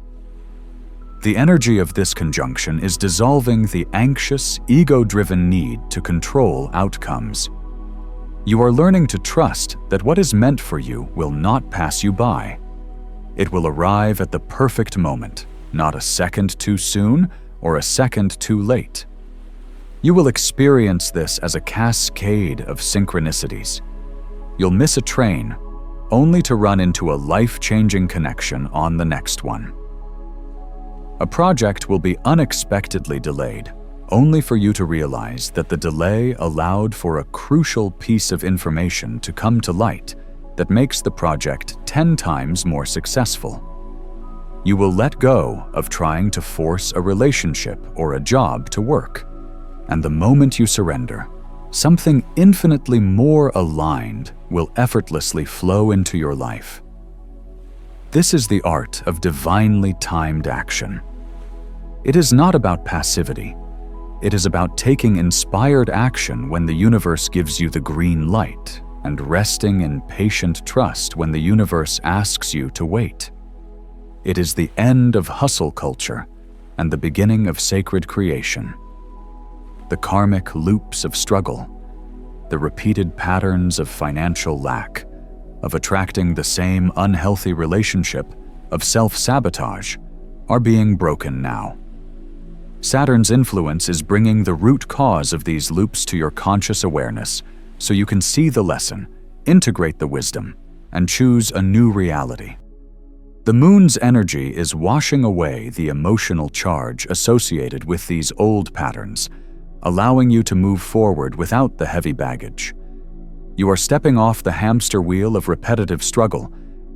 The energy of this conjunction is dissolving the anxious, ego-driven need to control outcomes. You are learning to trust that what is meant for you will not pass you by. It will arrive at the perfect moment, not a second too soon or a second too late. You will experience this as a cascade of synchronicities. You'll miss a train, only to run into a life-changing connection on the next one. A project will be unexpectedly delayed, only for you to realize that the delay allowed for a crucial piece of information to come to light that makes the project 10 times more successful. You will let go of trying to force a relationship or a job to work, and the moment you surrender, something infinitely more aligned will effortlessly flow into your life. This is the art of divinely timed action. It is not about passivity. It is about taking inspired action when the universe gives you the green light and resting in patient trust when the universe asks you to wait. It is the end of hustle culture and the beginning of sacred creation. The karmic loops of struggle, the repeated patterns of financial lack, of attracting the same unhealthy relationship, of self-sabotage, are being broken now. Saturn's influence is bringing the root cause of these loops to your conscious awareness so you can see the lesson, integrate the wisdom, and choose a new reality. The moon's energy is washing away the emotional charge associated with these old patterns, allowing you to move forward without the heavy baggage. You are stepping off the hamster wheel of repetitive struggle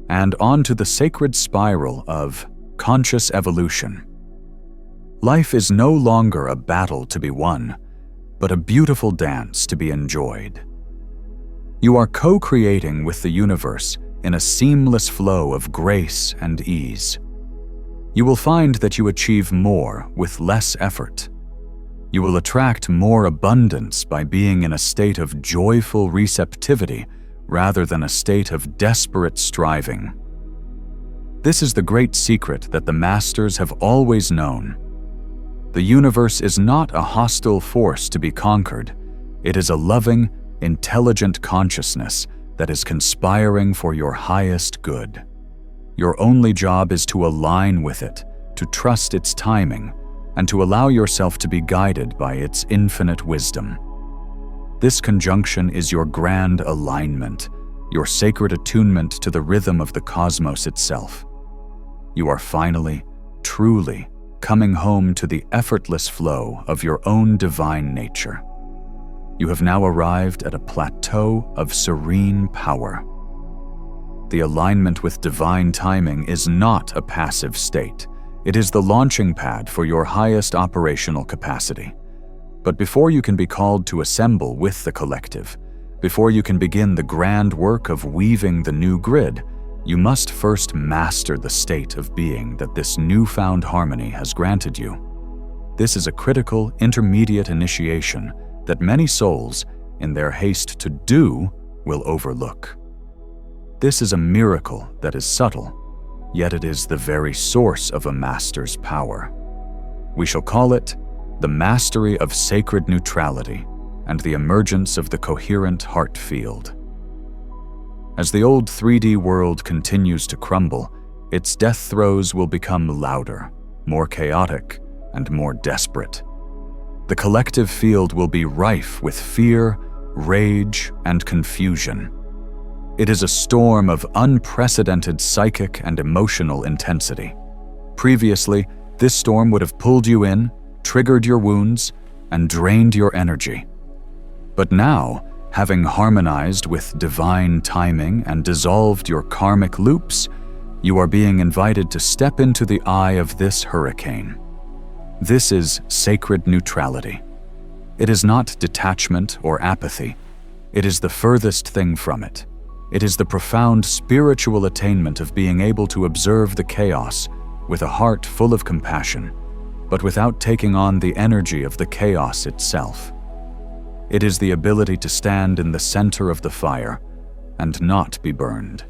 and onto the sacred spiral of conscious evolution. Life is no longer a battle to be won, but a beautiful dance to be enjoyed. You are co-creating with the universe in a seamless flow of grace and ease. You will find that you achieve more with less effort. You will attract more abundance by being in a state of joyful receptivity rather than a state of desperate striving. This is the great secret that the masters have always known. The universe is not a hostile force to be conquered. It is a loving, intelligent consciousness that is conspiring for your highest good. Your only job is to align with it, to trust its timing, and to allow yourself to be guided by its infinite wisdom. This conjunction is your grand alignment, your sacred attunement to the rhythm of the cosmos itself. You are finally, truly, coming home to the effortless flow of your own divine nature. You have now arrived at a plateau of serene power. The alignment with divine timing is not a passive state. It is the launching pad for your highest operational capacity. But before you can be called to assemble with the collective, before you can begin the grand work of weaving the new grid, you must first master the state of being that this newfound harmony has granted you. This is a critical, intermediate initiation that many souls, in their haste to do, will overlook. This is a miracle that is subtle, yet it is the very source of a master's power. We shall call it the mastery of sacred neutrality and the emergence of the coherent heart field. As the old 3D world continues to crumble, its death throes will become louder, more chaotic, and more desperate. The collective field will be rife with fear, rage, and confusion. It is a storm of unprecedented psychic and emotional intensity. Previously, this storm would have pulled you in, triggered your wounds, and drained your energy. But now, having harmonized with divine timing and dissolved your karmic loops, you are being invited to step into the eye of this hurricane. This is sacred neutrality. It is not detachment or apathy. It is the furthest thing from it. It is the profound spiritual attainment of being able to observe the chaos with a heart full of compassion, but without taking on the energy of the chaos itself. It is the ability to stand in the center of the fire and not be burned.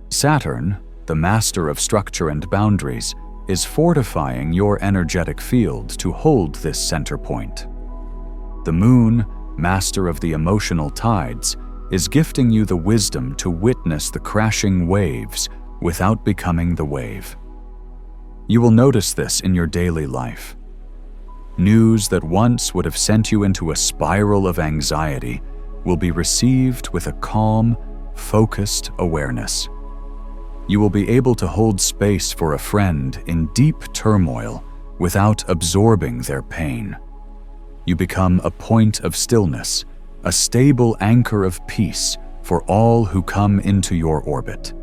Saturn, the master of structure and boundaries, is fortifying your energetic field to hold this center point. The moon, master of the emotional tides, is gifting you the wisdom to witness the crashing waves without becoming the wave. You will notice this in your daily life. News that once would have sent you into a spiral of anxiety will be received with a calm, focused awareness. You will be able to hold space for a friend in deep turmoil without absorbing their pain. You become a point of stillness, a stable anchor of peace for all who come into your orbit.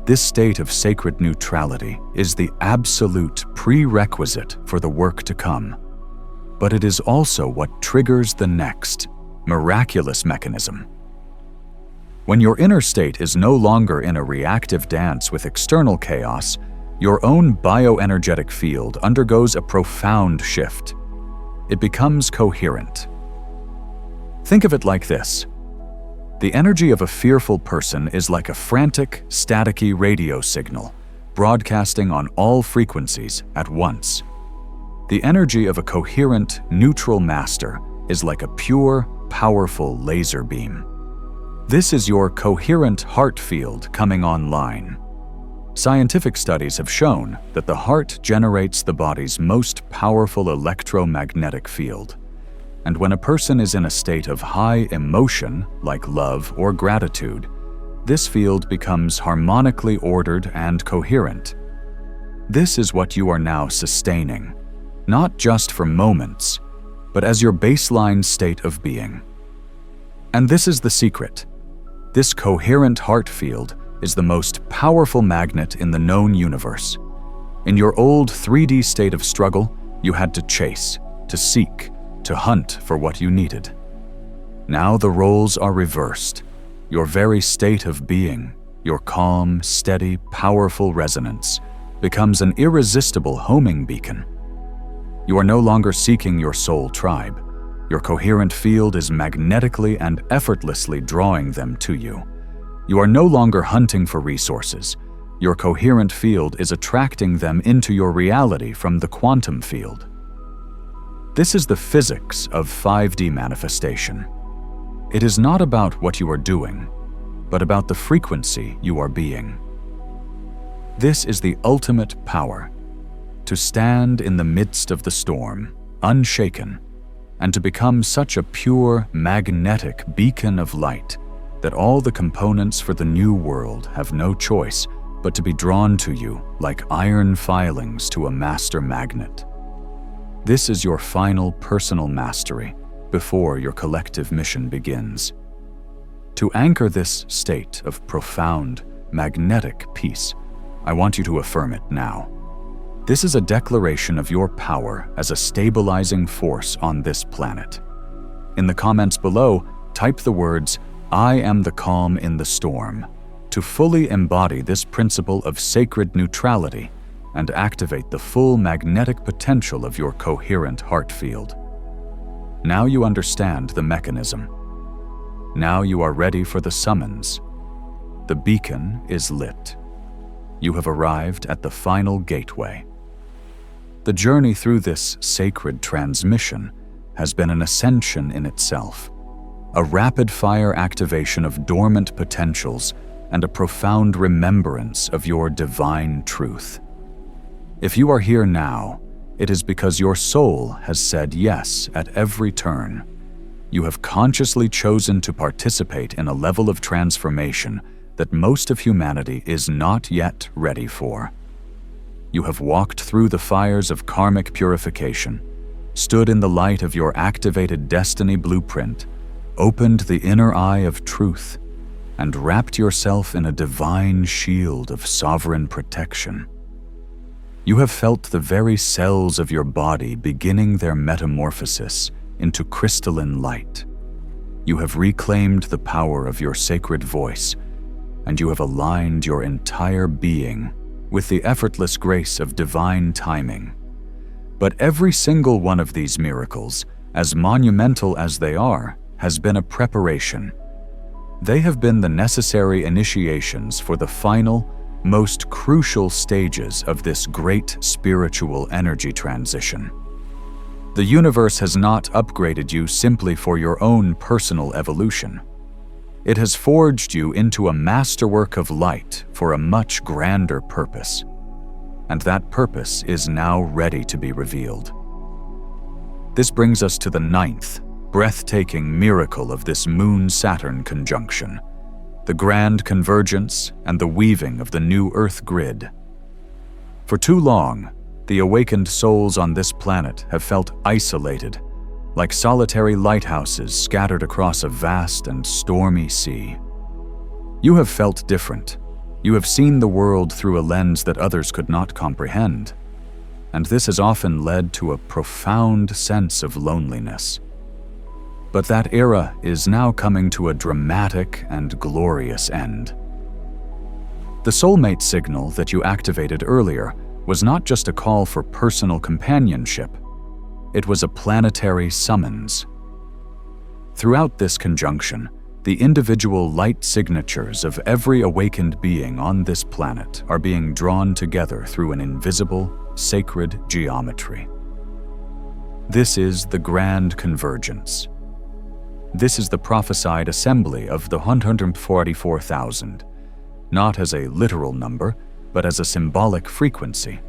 This state of sacred neutrality is the absolute prerequisite for the work to come, but it is also what triggers the next, miraculous mechanism. When your inner state is no longer in a reactive dance with external chaos, your own bioenergetic field undergoes a profound shift. It becomes coherent. Think of it like this. The energy of a fearful person is like a frantic, staticky radio signal, broadcasting on all frequencies at once. The energy of a coherent, neutral master is like a pure, powerful laser beam. This is your coherent heart field coming online. Scientific studies have shown that the heart generates the body's most powerful electromagnetic field. And when a person is in a state of high emotion, like love or gratitude, this field becomes harmonically ordered and coherent. This is what you are now sustaining, not just for moments, but as your baseline state of being. And this is the secret. This coherent heart field is the most powerful magnet in the known universe. In your old 3D state of struggle, you had to chase, to seek, to hunt for what you needed. Now the roles are reversed. Your very state of being, your calm, steady, powerful resonance, becomes an irresistible homing beacon. You are no longer seeking your soul tribe. Your coherent field is magnetically and effortlessly drawing them to you. You are no longer hunting for resources. Your coherent field is attracting them into your reality from the quantum field. This is the physics of 5D manifestation. It is not about what you are doing, but about the frequency you are being. This is the ultimate power, to stand in the midst of the storm, unshaken, and to become such a pure, magnetic beacon of light that all the components for the new world have no choice but to be drawn to you like iron filings to a master magnet. This is your final personal mastery before your collective mission begins. To anchor this state of profound, magnetic peace, I want you to affirm it now. This is a declaration of your power as a stabilizing force on this planet. In the comments below, type the words, "I am the calm in the storm," to fully embody this principle of sacred neutrality and activate the full magnetic potential of your coherent heart field. Now you understand the mechanism. Now you are ready for the summons. The beacon is lit. You have arrived at the final gateway. The journey through this sacred transmission has been an ascension in itself, a rapid-fire activation of dormant potentials and a profound remembrance of your divine truth. If you are here now, it is because your soul has said yes at every turn. You have consciously chosen to participate in a level of transformation that most of humanity is not yet ready for. You have walked through the fires of karmic purification, stood in the light of your activated destiny blueprint, opened the inner eye of truth, and wrapped yourself in a divine shield of sovereign protection. You have felt the very cells of your body beginning their metamorphosis into crystalline light. You have reclaimed the power of your sacred voice, and you have aligned your entire being with the effortless grace of divine timing. But every single one of these miracles, as monumental as they are, has been a preparation. They have been the necessary initiations for the final, most crucial stages of this great spiritual energy transition. The universe has not upgraded you simply for your own personal evolution. It has forged you into a masterwork of light for a much grander purpose. And that purpose is now ready to be revealed. This brings us to the 9th, breathtaking miracle of this Moon-Saturn conjunction, the grand convergence and the weaving of the new Earth grid. For too long, the awakened souls on this planet have felt isolated, like solitary lighthouses scattered across a vast and stormy sea. You have felt different. You have seen the world through a lens that others could not comprehend, and this has often led to a profound sense of loneliness. But that era is now coming to a dramatic and glorious end. The soulmate signal that you activated earlier was not just a call for personal companionship. It was a planetary summons. Throughout this conjunction, the individual light signatures of every awakened being on this planet are being drawn together through an invisible, sacred geometry. This is the grand convergence. This is the prophesied assembly of the 144,000, not as a literal number, but as a symbolic frequency,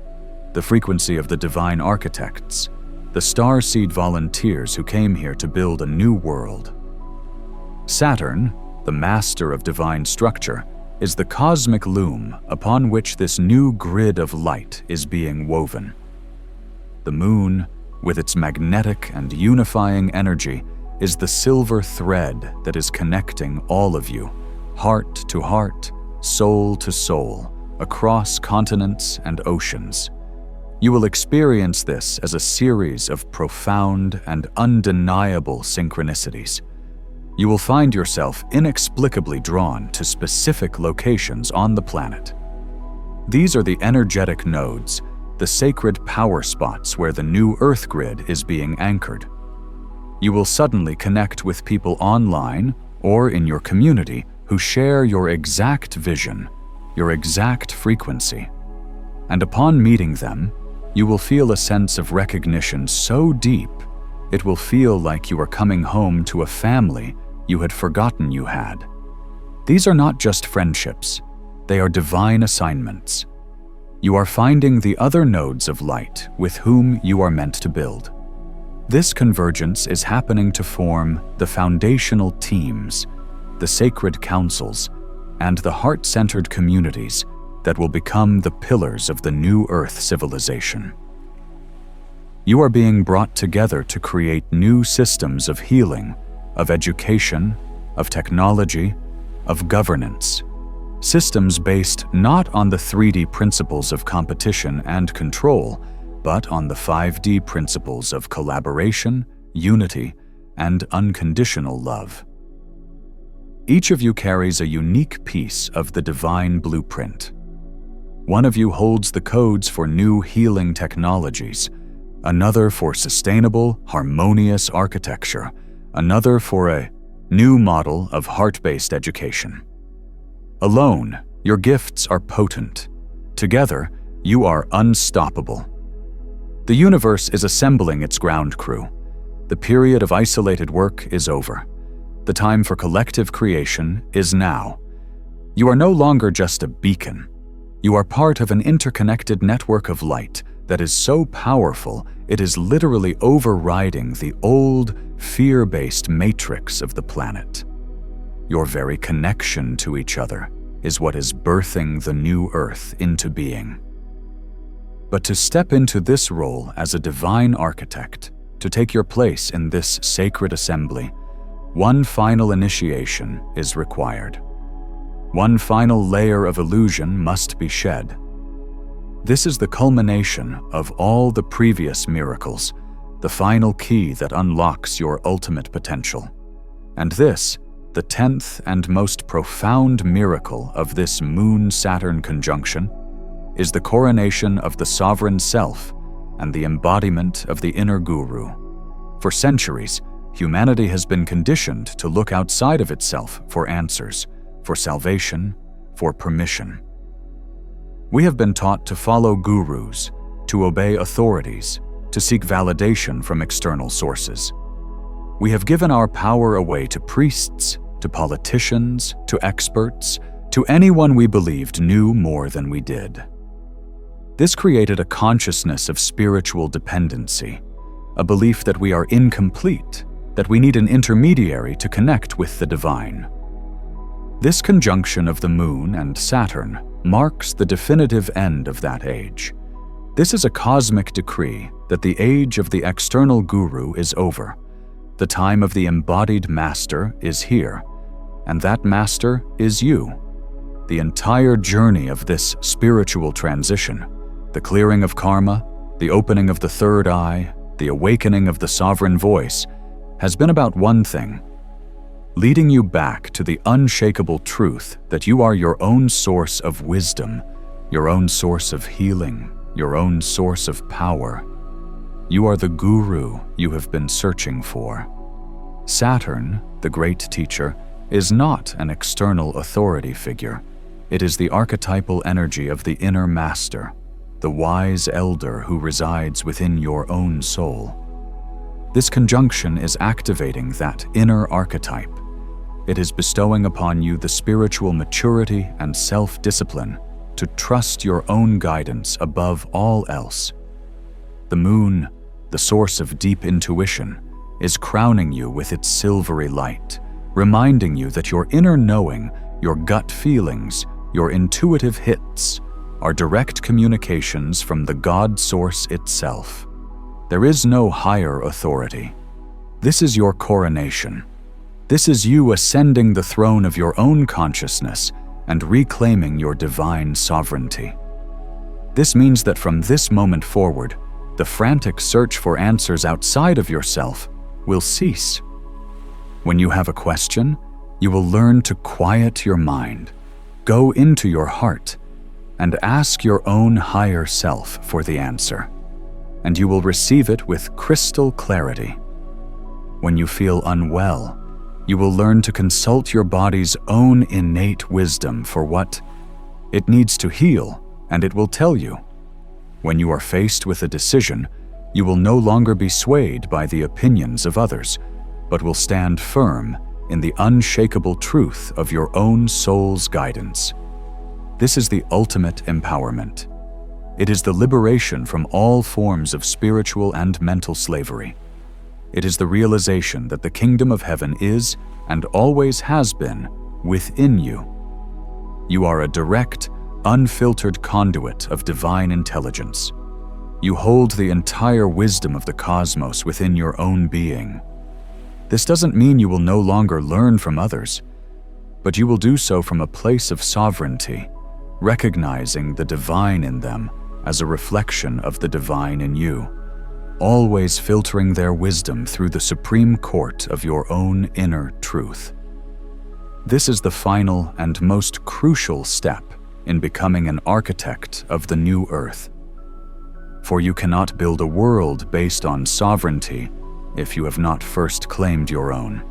the frequency of the divine architects, the starseed volunteers who came here to build a new world. Saturn, the master of divine structure, is the cosmic loom upon which this new grid of light is being woven. The moon, with its magnetic and unifying energy, is the silver thread that is connecting all of you, heart to heart, soul to soul, across continents and oceans. You will experience this as a series of profound and undeniable synchronicities. You will find yourself inexplicably drawn to specific locations on the planet. These are the energetic nodes, the sacred power spots where the new Earth grid is being anchored. You will suddenly connect with people online or in your community who share your exact vision, your exact frequency. And upon meeting them, you will feel a sense of recognition so deep, it will feel like you are coming home to a family you had forgotten you had. These are not just friendships, they are divine assignments. You are finding the other nodes of light with whom you are meant to build. This convergence is happening to form the foundational teams, the sacred councils, and the heart-centered communities that will become the pillars of the new Earth civilization. You are being brought together to create new systems of healing, of education, of technology, of governance. Systems based not on the 3D principles of competition and control, but on the 5D principles of collaboration, unity, and unconditional love. Each of you carries a unique piece of the divine blueprint. One of you holds the codes for new healing technologies, another for sustainable, harmonious architecture, another for a new model of heart-based education. Alone, your gifts are potent. Together, you are unstoppable. The universe is assembling its ground crew. The period of isolated work is over. The time for collective creation is now. You are no longer just a beacon. You are part of an interconnected network of light that is so powerful it is literally overriding the old, fear-based matrix of the planet. Your very connection to each other is what is birthing the new Earth into being. But to step into this role as a divine architect, to take your place in this sacred assembly, one final initiation is required. One final layer of illusion must be shed. This is the culmination of all the previous miracles, the final key that unlocks your ultimate potential. And this, the 10th and most profound miracle of this Moon-Saturn conjunction, is the coronation of the sovereign self and the embodiment of the inner guru. For centuries, humanity has been conditioned to look outside of itself for answers, for salvation, for permission. We have been taught to follow gurus, to obey authorities, to seek validation from external sources. We have given our power away to priests, to politicians, to experts, to anyone we believed knew more than we did. This created a consciousness of spiritual dependency, a belief that we are incomplete, that we need an intermediary to connect with the divine. This conjunction of the Moon and Saturn marks the definitive end of that age. This is a cosmic decree that the age of the external guru is over. The time of the embodied master is here, and that master is you. The entire journey of this spiritual transition, the clearing of karma, the opening of the third eye, the awakening of the sovereign voice, has been about one thing: leading you back to the unshakable truth that you are your own source of wisdom, your own source of healing, your own source of power. You are the guru you have been searching for. Saturn, the great teacher, is not an external authority figure. It is the archetypal energy of the inner master, the wise elder who resides within your own soul. This conjunction is activating that inner archetype. It is bestowing upon you the spiritual maturity and self-discipline to trust your own guidance above all else. The moon, the source of deep intuition, is crowning you with its silvery light, reminding you that your inner knowing, your gut feelings, your intuitive hits are direct communications from the God source itself. There is no higher authority. This is your coronation. This is you ascending the throne of your own consciousness and reclaiming your divine sovereignty. This means that from this moment forward, the frantic search for answers outside of yourself will cease. When you have a question, you will learn to quiet your mind, go into your heart, and ask your own higher self for the answer, and you will receive it with crystal clarity. When you feel unwell, you will learn to consult your body's own innate wisdom for what it needs to heal, and it will tell you. When you are faced with a decision, you will no longer be swayed by the opinions of others, but will stand firm in the unshakable truth of your own soul's guidance. This is the ultimate empowerment. It is the liberation from all forms of spiritual and mental slavery. It is the realization that the kingdom of heaven is, and always has been, within you. You are a direct, unfiltered conduit of divine intelligence. You hold the entire wisdom of the cosmos within your own being. This doesn't mean you will no longer learn from others, but you will do so from a place of sovereignty, recognizing the divine in them as a reflection of the divine in you, always filtering their wisdom through the supreme court of your own inner truth. This is the final and most crucial step in becoming an architect of the new earth. For you cannot build a world based on sovereignty if you have not first claimed your own.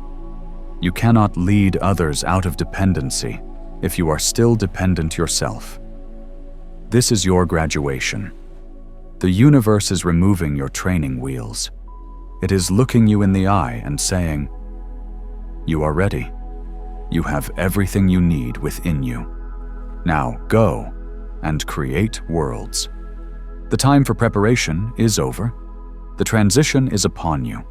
You cannot lead others out of dependency if you are still dependent yourself. This is your graduation. The universe is removing your training wheels. It is looking you in the eye and saying, "You are ready. You have everything you need within you. Now go and create worlds." The time for preparation is over. The transition is upon you.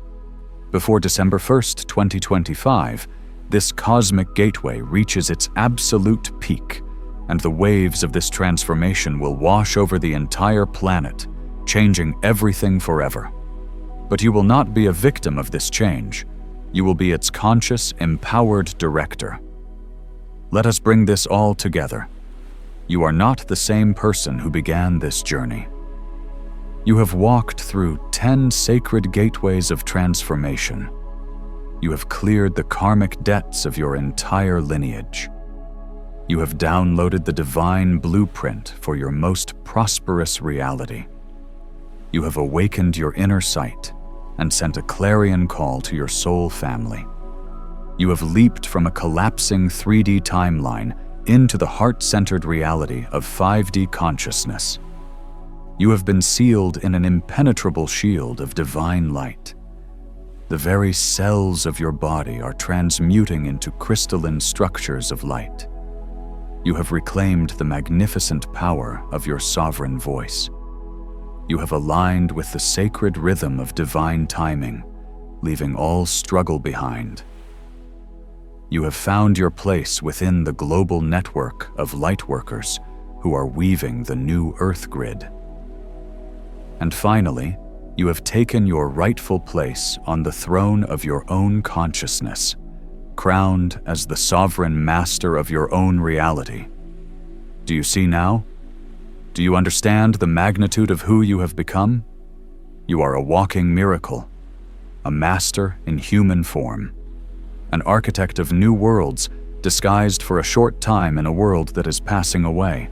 Before December 1st, 2025, this cosmic gateway reaches its absolute peak, and the waves of this transformation will wash over the entire planet, changing everything forever. But you will not be a victim of this change. You will be its conscious, empowered director. Let us bring this all together. You are not the same person who began this journey. You have walked through 10 sacred gateways of transformation. You have cleared the karmic debts of your entire lineage. You have downloaded the divine blueprint for your most prosperous reality. You have awakened your inner sight and sent a clarion call to your soul family. You have leaped from a collapsing 3D timeline into the heart-centered reality of 5D consciousness. You have been sealed in an impenetrable shield of divine light. The very cells of your body are transmuting into crystalline structures of light. You have reclaimed the magnificent power of your sovereign voice. You have aligned with the sacred rhythm of divine timing, leaving all struggle behind. you have found your place within the global network of lightworkers who are weaving the new Earth grid. And finally, you have taken your rightful place on the throne of your own consciousness, crowned as the sovereign master of your own reality. Do you see now? Do you understand the magnitude of who you have become? You are a walking miracle, a master in human form, an architect of new worlds disguised for a short time in a world that is passing away.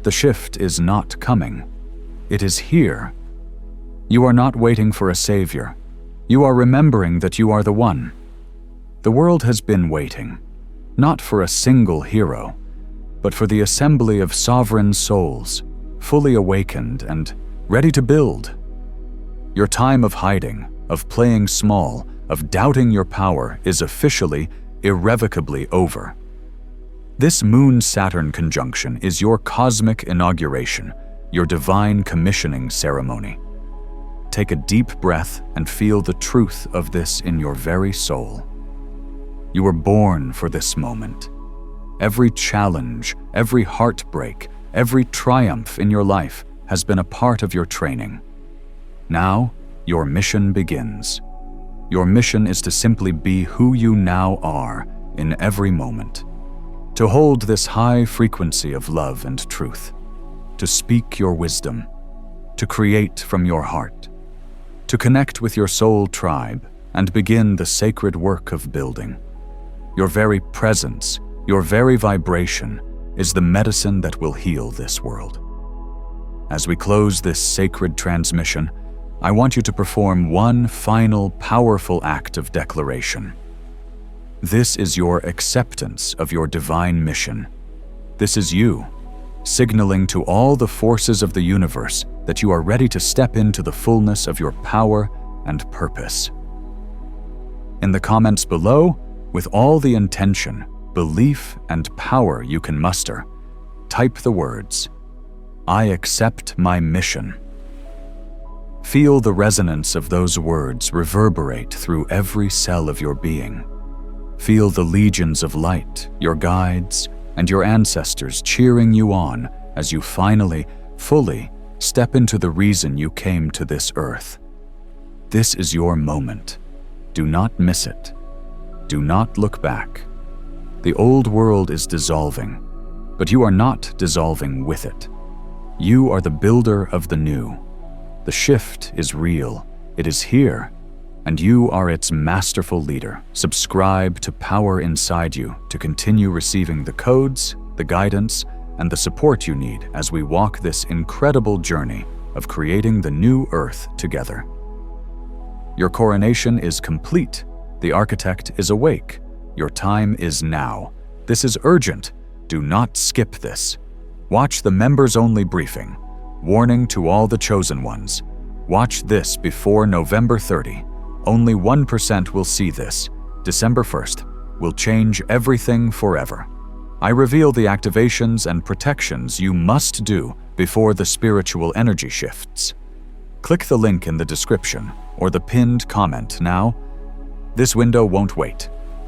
The shift is not coming. It is here. You are not waiting for a savior. You are remembering that you are the one. The world has been waiting, not for a single hero, but for the assembly of sovereign souls, fully awakened and ready to build. Your time of hiding, of playing small, of doubting your power is officially, irrevocably over. This Moon-Saturn conjunction is your cosmic inauguration, your divine commissioning ceremony. Take a deep breath and feel the truth of this in your very soul. You were born for this moment. Every challenge, every heartbreak, every triumph in your life has been a part of your training. Now, your mission begins. Your mission is to simply be who you now are in every moment. To hold this high frequency of love and truth. To speak your wisdom. To create from your heart. To connect with your soul tribe and begin the sacred work of building. Your very presence, your very vibration, is the medicine that will heal this world. As we close this sacred transmission, I want you to perform one final powerful act of declaration. This is your acceptance of your divine mission. This is you, signaling to all the forces of the universe that you are ready to step into the fullness of your power and purpose. In the comments below, with all the intention, belief, and power you can muster, type the words, "I accept my mission." Feel the resonance of those words reverberate through every cell of your being. Feel the legions of light, your guides, and your ancestors cheering you on as you finally, fully step into the reason you came to this earth. This is your moment. Do not miss it. Do not look back. The old world is dissolving, but you are not dissolving with it. You are the builder of the new. The shift is real. It is here, and you are its masterful leader. Subscribe to power inside you to continue receiving the codes, the guidance, and the support you need as we walk this incredible journey of creating the new Earth together. Your coronation is complete. The architect is awake. Your time is now. This is urgent. Do not skip this. Watch the members-only briefing. Warning to all the chosen ones. Watch this before November 30. Only 1% will see this. December 1st will change everything forever. I reveal the activations and protections you must do before the spiritual energy shifts. Click the link in the description or the pinned comment now. This window won't wait.